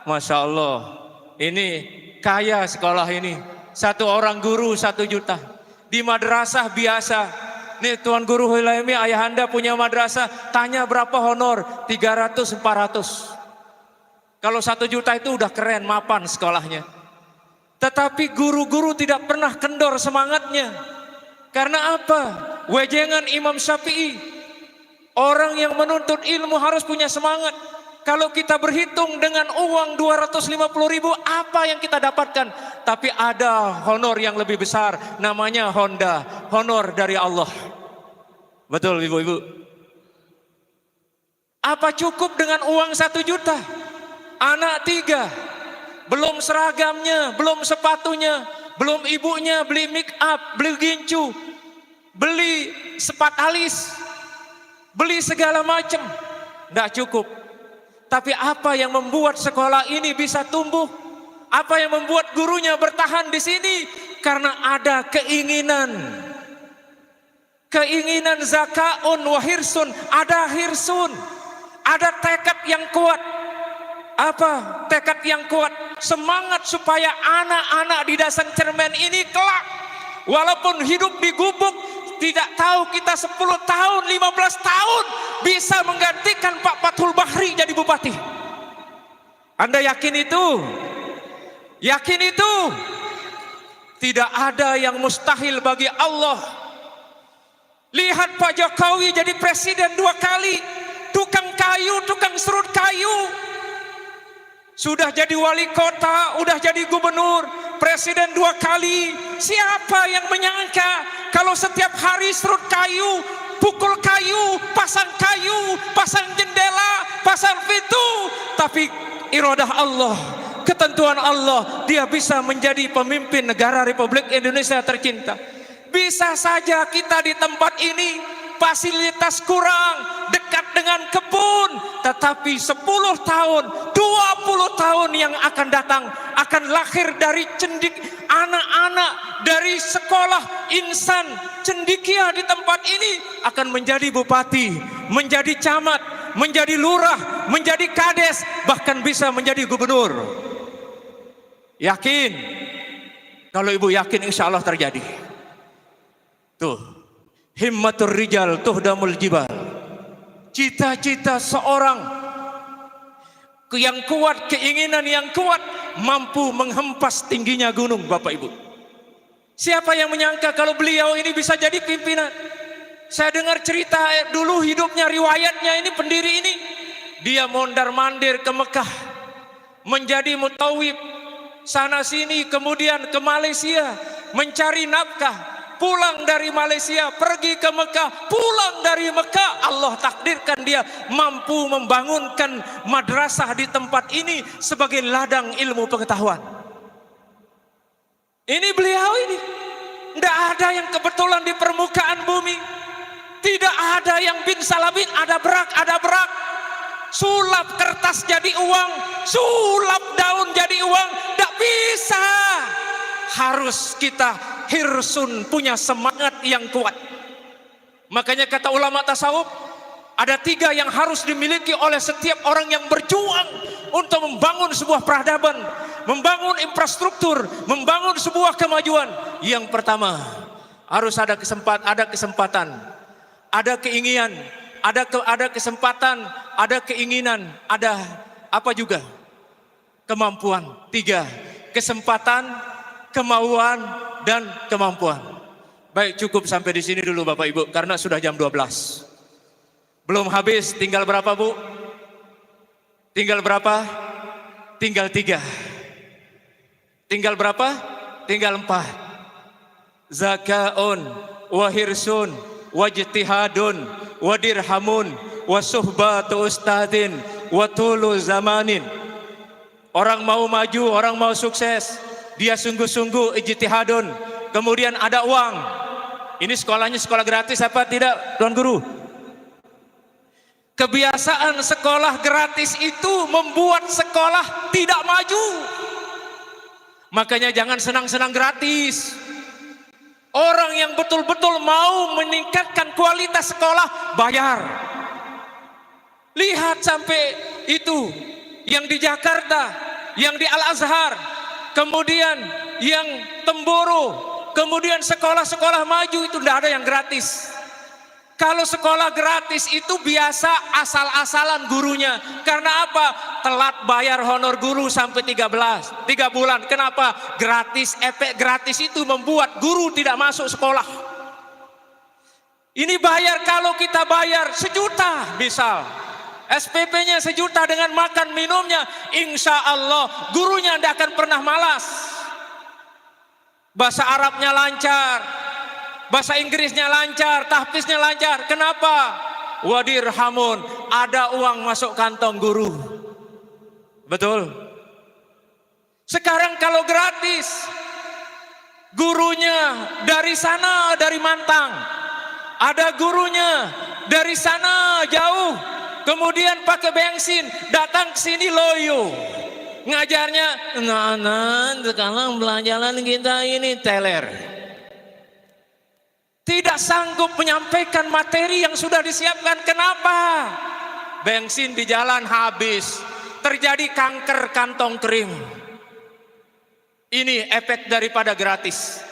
Masya Allah, ini kaya sekolah ini. 1 orang guru 1 juta. Di madrasah biasa. Nih Tuan Guru Hilami, ayahanda punya madrasah, tanya berapa honor? 300, 400. Kalau 1 juta itu udah keren, mapan sekolahnya. Tetapi guru-guru tidak pernah kendor semangatnya. Karena apa? Wejengan Imam Syafi'i. Orang yang menuntut ilmu harus punya semangat. Kalau kita berhitung dengan uang 250.000, apa yang kita dapatkan? Tapi ada honor yang lebih besar, namanya Honda, honor dari Allah. Betul ibu-ibu? Apa cukup dengan uang 1 juta? Anak 3, belum seragamnya, belum sepatunya, belum ibunya beli make up, beli gincu, beli sepat alis, beli segala macam, tidak cukup. Tapi apa yang membuat sekolah ini bisa tumbuh? Apa yang membuat gurunya bertahan di sini? Karena ada keinginan. Keinginan zakaun wa hirsun, ada hirsun, ada tekad yang kuat. Apa tekad yang kuat? Semangat supaya anak-anak di Dasan Cermen ini kelak, walaupun hidup di gubuk, tidak tahu kita 10 tahun, 15 tahun bisa menggantikan Pak Fathul Bahri jadi bupati. Anda yakin itu? Yakin itu? Tidak ada yang mustahil bagi Allah. Lihat Pak Jokowi jadi presiden 2 kali, tukang kayu, tukang serut kayu. Sudah jadi wali kota, udah jadi gubernur, presiden 2 kali. Siapa yang menyangka kalau setiap hari serut kayu, pukul kayu, pasang jendela, pasang pintu. Tapi iradah Allah, ketentuan Allah, dia bisa menjadi pemimpin negara Republik Indonesia tercinta. Bisa saja kita di tempat ini fasilitas kurang, dekat dengan kebun, tetapi 10 tahun, 20 tahun yang akan datang akan lahir dari anak-anak dari sekolah insan cendikia di tempat ini akan menjadi bupati, menjadi camat, menjadi lurah, menjadi kades, bahkan bisa menjadi gubernur. Yakin? Kalau ibu yakin, insya Allah terjadi. Tuh, himmatur rijal tuhdamul jibal. Cita-cita seorang yang kuat, keinginan yang kuat, mampu menghempas tingginya gunung, Bapak Ibu. Siapa yang menyangka kalau beliau ini bisa jadi pimpinan? Saya dengar cerita dulu hidupnya, riwayatnya ini, pendiri ini, dia mondar-mandir ke Mekah, menjadi mutawib, sana sini, kemudian ke Malaysia, mencari nafkah. Pulang dari Malaysia, pergi ke Mekah, pulang dari Mekah, Allah takdirkan dia mampu membangunkan madrasah di tempat ini sebagai ladang ilmu pengetahuan. Ini beliau ini, tidak ada yang kebetulan di permukaan bumi, tidak ada yang bin salabin, ada berak, sulap kertas jadi uang, sulap daun jadi uang, tidak bisa. Harus kita hirsun, punya semangat yang kuat. Makanya kata ulama tasawuf, ada 3 yang harus dimiliki oleh setiap orang yang berjuang untuk membangun sebuah peradaban, membangun infrastruktur, membangun sebuah kemajuan. Yang pertama, harus ada kesempatan, ada keinginan, ada kesempatan, ada keinginan, ada apa juga? Kemampuan. 3, kesempatan, kemauan, dan kemampuan. Baik, cukup sampai di sini dulu Bapak Ibu, karena sudah jam 12. Belum habis, tinggal berapa Bu? Tinggal berapa? Tinggal 3. Tinggal berapa? Tinggal 4. Zakaun, wahirsun, wajtihadun, wadirhamun, wasuhbatu ustadin, watulu zamanin. Orang mau maju, orang mau sukses, dia sungguh-sungguh ijtihadun, kemudian ada uang. Ini sekolahnya sekolah gratis apa tidak, Tuan Guru? Kebiasaan sekolah gratis itu membuat sekolah tidak maju. Makanya jangan senang-senang gratis. Orang yang betul-betul mau meningkatkan kualitas sekolah, bayar. Lihat sampai itu yang di Jakarta, yang di Al-Azhar, kemudian yang Temboro, kemudian sekolah-sekolah maju itu tidak ada yang gratis. Kalau sekolah gratis itu biasa asal-asalan gurunya. Karena apa? Telat bayar honor guru sampai 3 bulan. Kenapa? Gratis, efek gratis itu membuat guru tidak masuk sekolah. Ini bayar, kalau kita bayar 1 juta misal, SPP-nya 1 juta dengan makan minumnya, insya Allah gurunya tidak akan pernah malas. Bahasa Arabnya lancar, bahasa Inggrisnya lancar, tahfiznya lancar. Kenapa? Wadirhamun, ada uang masuk kantong guru. Betul? Sekarang kalau gratis, gurunya dari sana, dari Mantang, ada gurunya dari sana jauh, kemudian pakai bensin, datang ke sini loyo. Ngajarnya, nah, sekarang pelajaran kita ini teler. Tidak sanggup menyampaikan materi yang sudah disiapkan. Kenapa? Bensin di jalan habis, terjadi kanker kantong kering. Ini efek daripada gratis.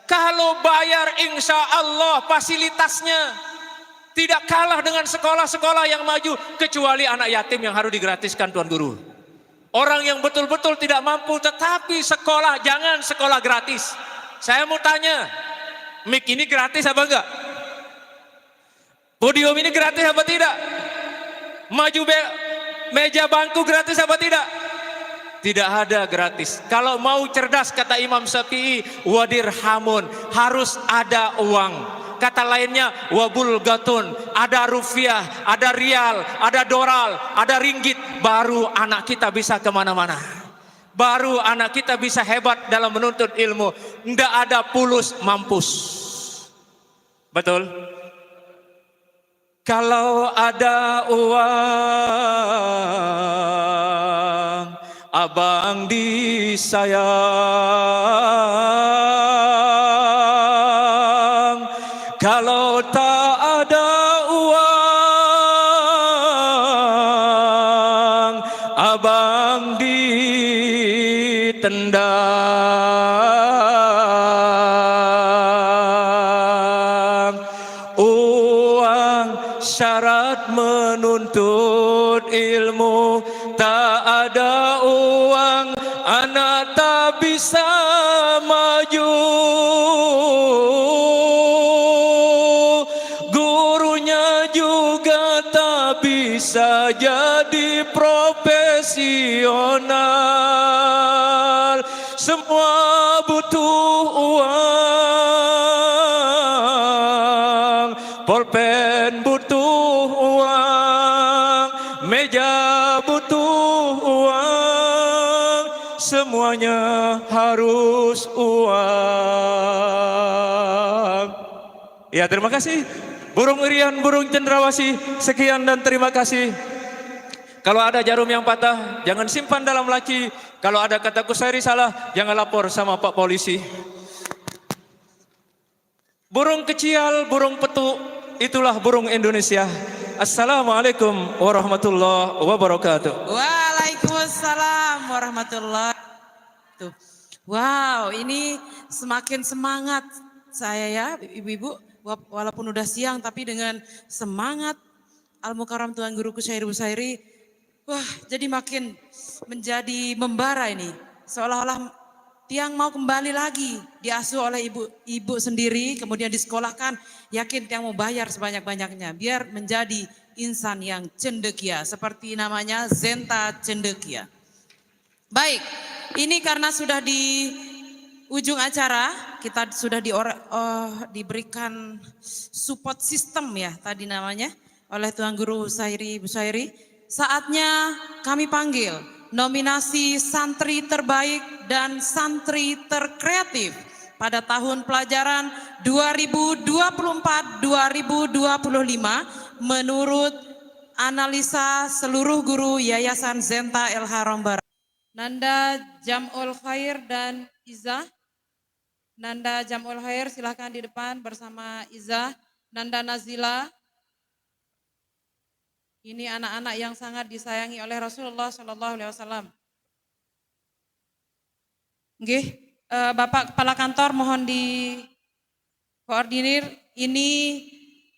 Kalau bayar, insya Allah fasilitasnya tidak kalah dengan sekolah-sekolah yang maju, kecuali anak yatim yang harus digratiskan, Tuan Guru. Orang yang betul-betul tidak mampu, tetapi sekolah, jangan sekolah gratis. Saya mau tanya, mic ini gratis apa enggak? Podium ini gratis apa tidak? Maju meja bangku gratis apa tidak? Tidak ada gratis. Kalau mau cerdas, kata Imam Syafi'i, wadirhamun, harus ada uang. Kata lainnya, wabulgatun, ada rupiah, ada rial, ada dolar, ada ringgit, baru anak kita bisa kemana-mana. baru anak kita bisa hebat dalam menuntut ilmu. Tidak ada pulus mampus. Betul? Kalau ada uang, abang disayang. Kalau tak ada uang, abang ditendang. Uang syarat menuntut ilmu, tak ada uang anak tak bisa maju. Gurunya juga tak bisa jadi profesional. Semua butuh uang, pulpen butuh uang, meja butuh uang, semuanya harus uang. Ya, terima kasih burung irian, burung cendrawasih. Sekian dan terima kasih. Kalau ada jarum yang patah, jangan simpan dalam laki. Kalau ada kata Kusairi salah, jangan lapor sama Pak Polisi. Burung kecial, burung petuk, itulah burung Indonesia. Assalamualaikum warahmatullahi wabarakatuh. Waalaikumsalam warahmatullahi wabarakatuh. Wow, ini semakin semangat saya ya ibu-ibu. Walaupun udah siang tapi dengan semangat Al-Mukarram Tuan Guru Kusyairi Busairi. Wah, jadi makin menjadi membara ini. Seolah-olah Tiang mau kembali lagi, diasuh oleh ibu sendiri, kemudian disekolahkan. Yakin Tiang mau bayar sebanyak-banyaknya, biar menjadi insan yang cendekia, seperti namanya Zenta Cendekia. Baik, ini karena sudah di ujung acara, kita sudah diberikan support system ya tadi namanya, oleh Tuan Guru Kusyairi Busairi. Saatnya kami panggil nominasi santri terbaik dan santri terkreatif pada tahun pelajaran 2024-2025 menurut analisa seluruh guru Yayasan Zenta El Haram Barat. Nanda Jamul Khair dan Iza. Nanda Jamul Khair silahkan di depan bersama Iza. Nanda Nazila. Ini anak-anak yang sangat disayangi oleh Rasulullah Shallallahu Alaihi Wasallam. Nggih, Bapak Kepala Kantor mohon dikoordinir. Ini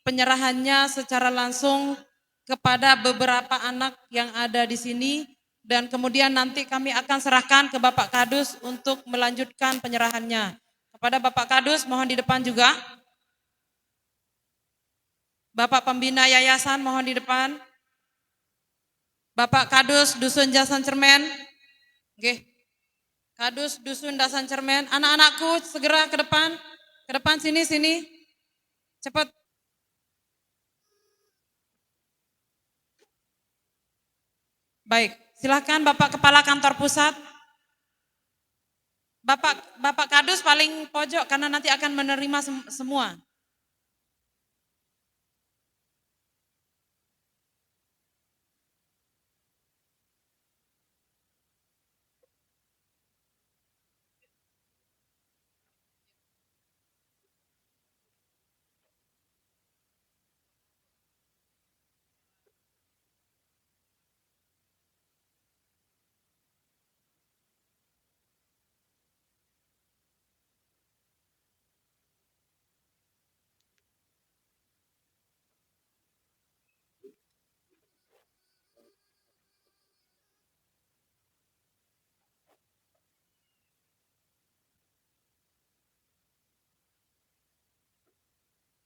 penyerahannya secara langsung kepada beberapa anak yang ada di sini dan kemudian nanti kami akan serahkan ke Bapak Kadus untuk melanjutkan penyerahannya. Kepada Bapak Kadus mohon di depan juga. Bapak Pembina Yayasan mohon di depan. Bapak Kadus Dusun Dasan Cermen. Oke. Kadus Dusun Dasan Cermen. Anak-anakku segera ke depan. Ke depan sini. Cepat. Baik, silakan Bapak Kepala Kantor Pusat. Bapak Kadus paling pojok karena nanti akan menerima semua.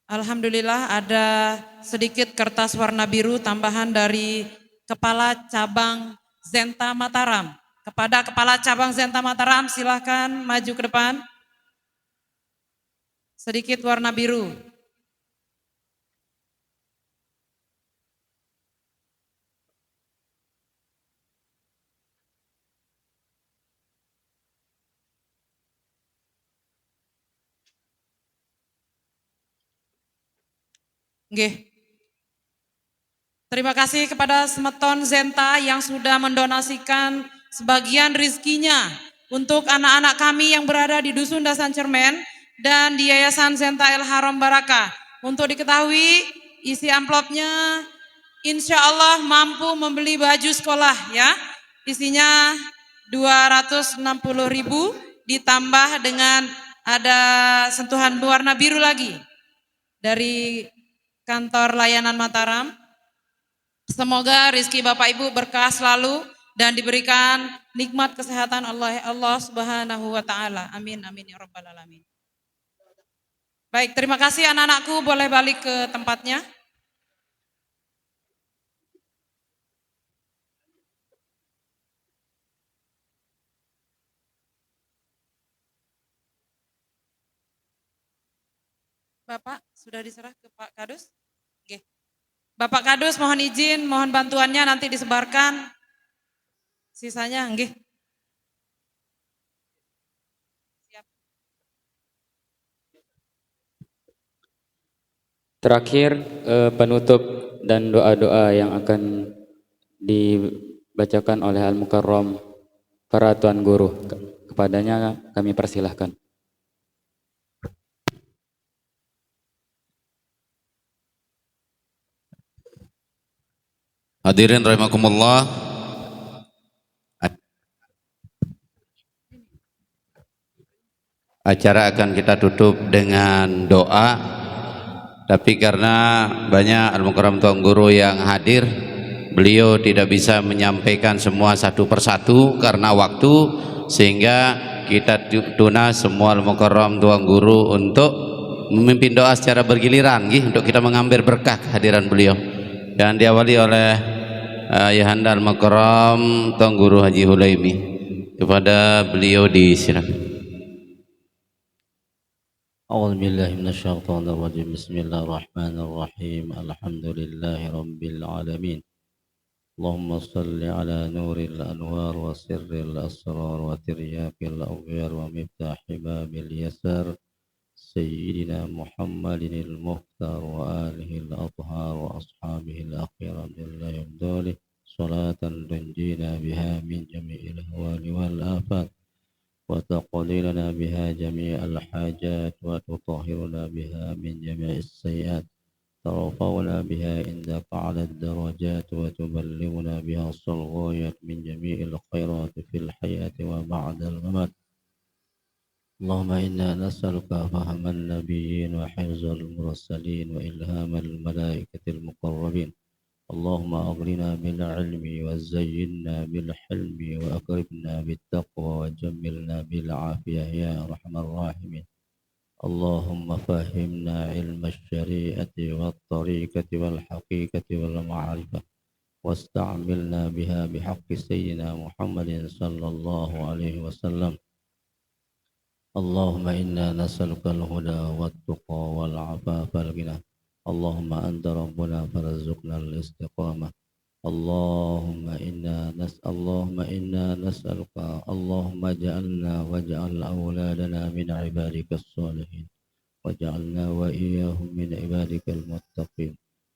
Alhamdulillah ada sedikit kertas warna biru tambahan dari Kepala Cabang Zenta Mataram. Kepada Kepala Cabang Zenta Mataram silahkan maju ke depan. Sedikit warna biru. Nggih. Terima kasih kepada Semeton Zenta yang sudah mendonasikan sebagian rizkinya untuk anak-anak kami yang berada di Dusun Dasan Cermen dan di Yayasan Zenta El Haram Barakah. Untuk diketahui isi amplopnya insya Allah mampu membeli baju sekolah ya. Isinya 260.000 ditambah dengan ada sentuhan berwarna biru lagi dari kantor layanan Mataram. Semoga rezeki Bapak Ibu berkah selalu dan diberikan nikmat kesehatan Allah Subhanahu wa taala. Amin amin ya rabbal alamin. Baik, terima kasih anak-anakku, boleh balik ke tempatnya. Bapak sudah diserah ke Pak Kadus? Oke. Bapak Kadus mohon izin, mohon bantuannya nanti disebarkan. Sisanya nggih. Siap. Terakhir penutup dan doa-doa yang akan dibacakan oleh Al-Mukarram para tuan guru. Kepadanya kami persilahkan. Hadirin rahimakumullah. Acara akan kita tutup dengan doa, tapi karena banyak Al-Mukarram tuan guru yang hadir, beliau tidak bisa menyampaikan semua satu persatu karena waktu, sehingga kita tuna semua Al-Mukarram tuan guru untuk memimpin doa secara bergiliran untuk kita mengambil berkah kehadiran beliau. Dan diawali oleh Ayahanda Al-Mukarram tuan guru Haji Hulaimi. Kepada beliau disilakan. أعوذ بالله من الشيطان الرجيم بسم الله الرحمن الرحيم الحمد لله رب العالمين اللهم صل على نور الأنوار وسر الأسرار وترياق الأغيار ومفتاح باب اليسار سيدنا محمد المختار وآله الأطهار وأصحابه الأخيار بالله يمدوله صلاة تنجينا بها من جميع الأهوال والآفات وتقضي لنا بها جميع الحاجات وتطهرنا بها من جميع السيئات ترفعنا بها عندك على الدرجات وتبلغنا بها الصلوات من جميع الخيرات في الحياة وبعد الممات اللهم إنا نسألك فهم النبيين وحفظ المرسلين وإلهام الملائكة المقربين اللهم أغرنا بالعلم وزينا بالحلم وأكرمنا بالتقوى وجملنا بالعافية يا أرحم الراحمين اللهم فهمنا علم الشريعة والطريقة والحقيقة والمعرفة واستعملنا بها بحق سيدنا محمد صلى الله عليه وسلم اللهم إنا نسألك الهدى والتقى والعفاف والغنى اللهم أنت ربنا فرزقنا الاستقامة اللهم إنا نسألك اللهم اجعلنا واجعل أولادنا من عبادك الصالحين واجعلنا وإياهم من عبادك المتقين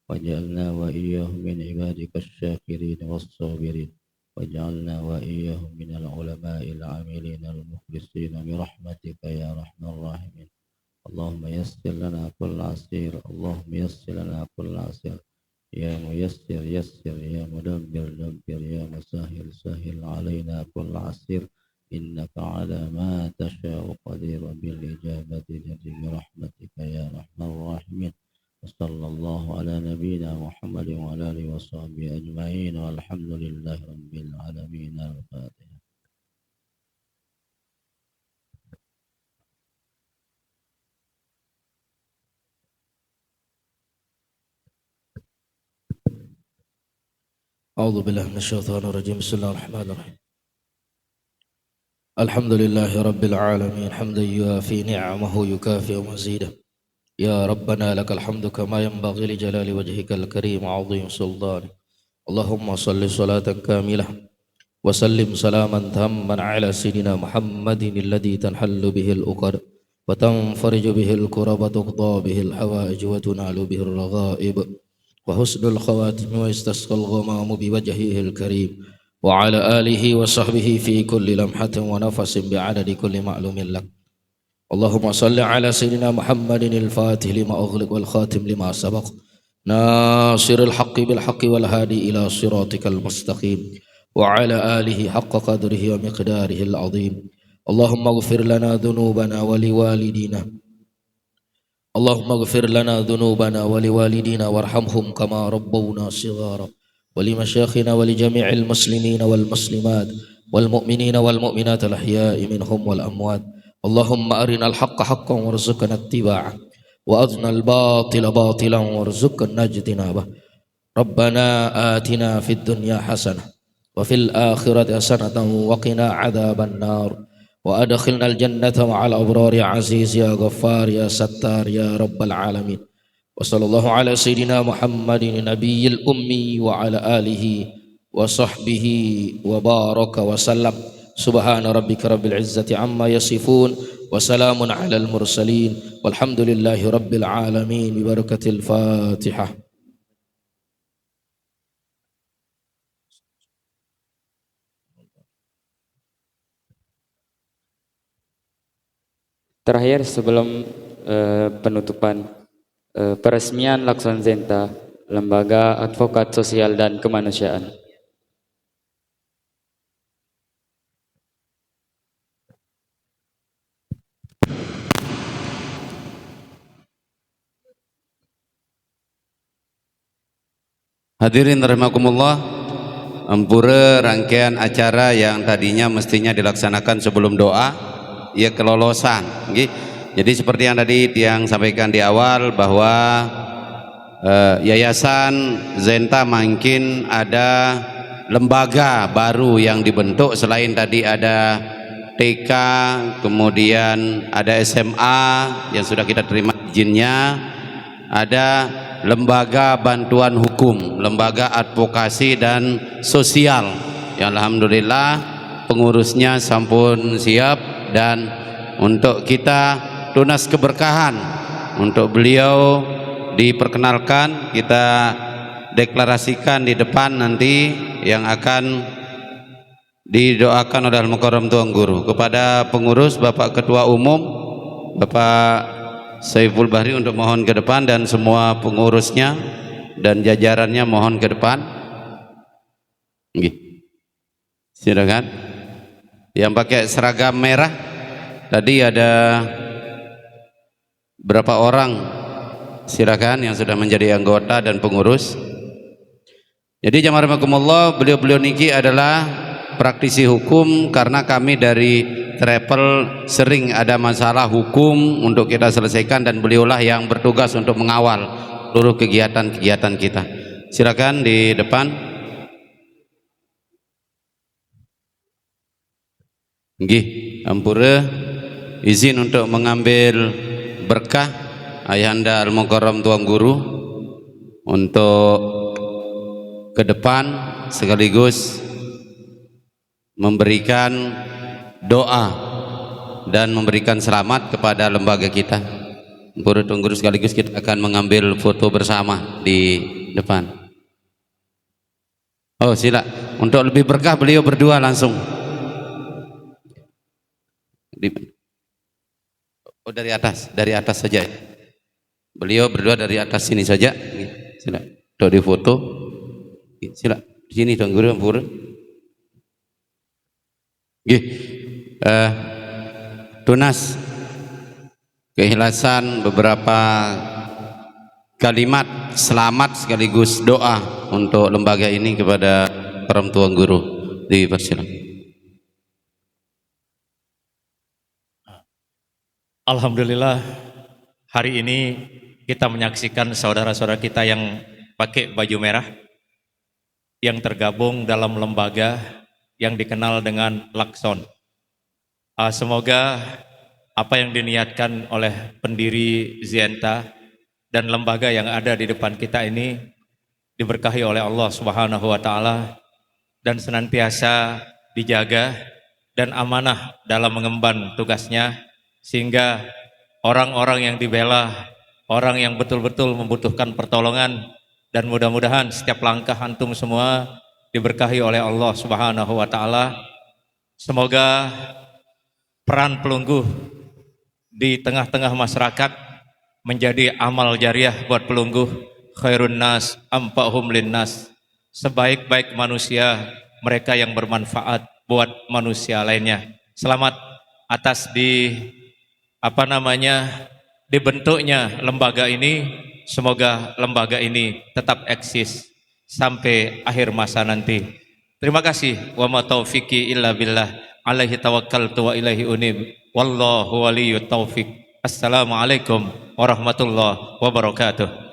واجعلنا وإياهم من عبادك الشاكرين والصابرين واجعلنا وإياهم من العلماء العاملين المخلصين برحمتك يا أرحم الراحمين اللهم يسر لنا كل عسير اللهم يسر لنا كل عسير يا ميسر يسر يا مدبر دبر يا مسهل سهل علينا كل عسير إنك على ما تشاء قدير بالإجابة جدير برحمتك يا أرحم الراحمين وصلى الله على نبينا محمد وعلى آله وصحبه أجمعين والحمد لله رب العالمين الفاتحة. أعوذ بالله من الشيطان الرجيم بسم الله الرحمن الرحيم الحمد لله رب العالمين حمدا يوافي نعمه يكافئ مزيدا يا ربنا لك الحمد كما ينبغي لجلال وجهك الكريم وعظيم سلطانك اللهم صل صلاة كاملة وسلم سلاما تاما على سيدنا محمد الذي تنحل به الأقد وتنفرج به الكرب وتقضى به الحوائج وتنال به الرغائب وحسن الخواتم ويستسقى الغمام بوجهه الكريم وعلى آله وصحبه في كل لمحة ونفس بعدد كل معلوم لك. اللهم صل على سيدنا محمد الفاتح لما أغلق والخاتم لما سبق ناصر الحق بالحق والهادي إلى صراطك المستقيم وعلى آله حق قدره ومقداره العظيم. اللهم اغفر لنا ذنوبنا ولوالدينا اللهم اغفر لنا ذنوبنا ولوالدينا وارحمهم كما ربونا صغارا ولمشايخنا ولجميع المسلمين والمسلمات والمؤمنين والمؤمنات الأحياء منهم والأموات. اللهم أرنا الحق حقا وارزقنا اتباعه وأرنا الباطل باطلا وارزقنا اجتنابه. ربنا آتنا في الدنيا حسنة وفي الآخرة حسنة وقنا عذاب النار وأدخلنا الجنة مع الأبرار يا عزيز يا غفار يا ستار يا رب العالمين. وصلى الله على سيدنا محمد النبي الأمي وعلى آله وصحبه وبارك وسلم. سبحان ربك رب العزة عما يصفون وسلام على المرسلين والحمد لله رب العالمين ببركة الفاتحة. Terakhir sebelum penutupan, peresmian Lakson Zenta, Lembaga Advokat Sosial dan Kemanusiaan. Hadirin rahimakumullah, ampura rangkaian acara yang tadinya mestinya dilaksanakan sebelum doa, ya kelolosan. Jadi seperti yang tadi yang sampaikan di awal bahwa Yayasan Zenta mungkin ada lembaga baru yang dibentuk, selain tadi ada TK, kemudian ada SMA yang sudah kita terima izinnya, ada lembaga bantuan hukum, lembaga advokasi dan sosial yang alhamdulillah pengurusnya sampun siap, dan untuk kita tunas keberkahan untuk beliau diperkenalkan, kita deklarasikan di depan nanti yang akan didoakan oleh Al-Mukarram Tuan Guru. Kepada pengurus Bapak Ketua Umum Bapak Saiful Bahri untuk mohon ke depan, dan semua pengurusnya dan jajarannya mohon ke depan. Silakan. Yang pakai seragam merah tadi ada berapa orang? Silakan yang sudah menjadi anggota dan pengurus. Jadi jamaah rahimakumullah, beliau-beliau niki adalah praktisi hukum, karena kami dari travel sering ada masalah hukum untuk kita selesaikan, dan beliaulah yang bertugas untuk mengawal seluruh kegiatan-kegiatan kita. Silakan di depan. Nggih, ampura izin untuk mengambil berkah Ayahanda Al-Mukarram Tuan Guru untuk ke depan, sekaligus memberikan doa dan memberikan selamat kepada lembaga kita. Guru Tuan Guru, sekaligus kita akan mengambil foto bersama di depan. Oh sila, untuk lebih berkah beliau berdua langsung. Oh dari atas saja. Beliau berdua dari atas sini saja. Sila, untuk di foto. Sila, di sini Tuan Guru ampura. Tunas keikhlasan beberapa kalimat selamat sekaligus doa untuk lembaga ini kepada para Tuan Guru. Dipersilakan. Alhamdulillah, hari ini kita menyaksikan saudara-saudara kita yang pakai baju merah yang tergabung dalam lembaga yang dikenal dengan Lakson. Semoga apa yang diniatkan oleh pendiri Zenta dan lembaga yang ada di depan kita ini diberkahi oleh Allah Subhanahu wa taala dan senantiasa dijaga dan amanah dalam mengemban tugasnya, sehingga orang-orang yang dibela, orang yang betul-betul membutuhkan pertolongan, dan mudah-mudahan setiap langkah antum semua diberkahi oleh Allah Subhanahu wa taala. Semoga peran pelungguh di tengah-tengah masyarakat menjadi amal jariah buat pelungguh. Khairun nas anfa'uhum linnas. Sebaik-baik manusia mereka yang bermanfaat buat manusia lainnya. Selamat atas dibentuknya lembaga ini. Semoga lembaga ini tetap eksis sampai akhir masa nanti. Terima kasih. Wa ma taufiqi illa billah. Alaihi tawakkaltu wa ilaihi unib. Wallahu waliyyut taufiq. Assalamualaikum warahmatullahi wabarakatuh.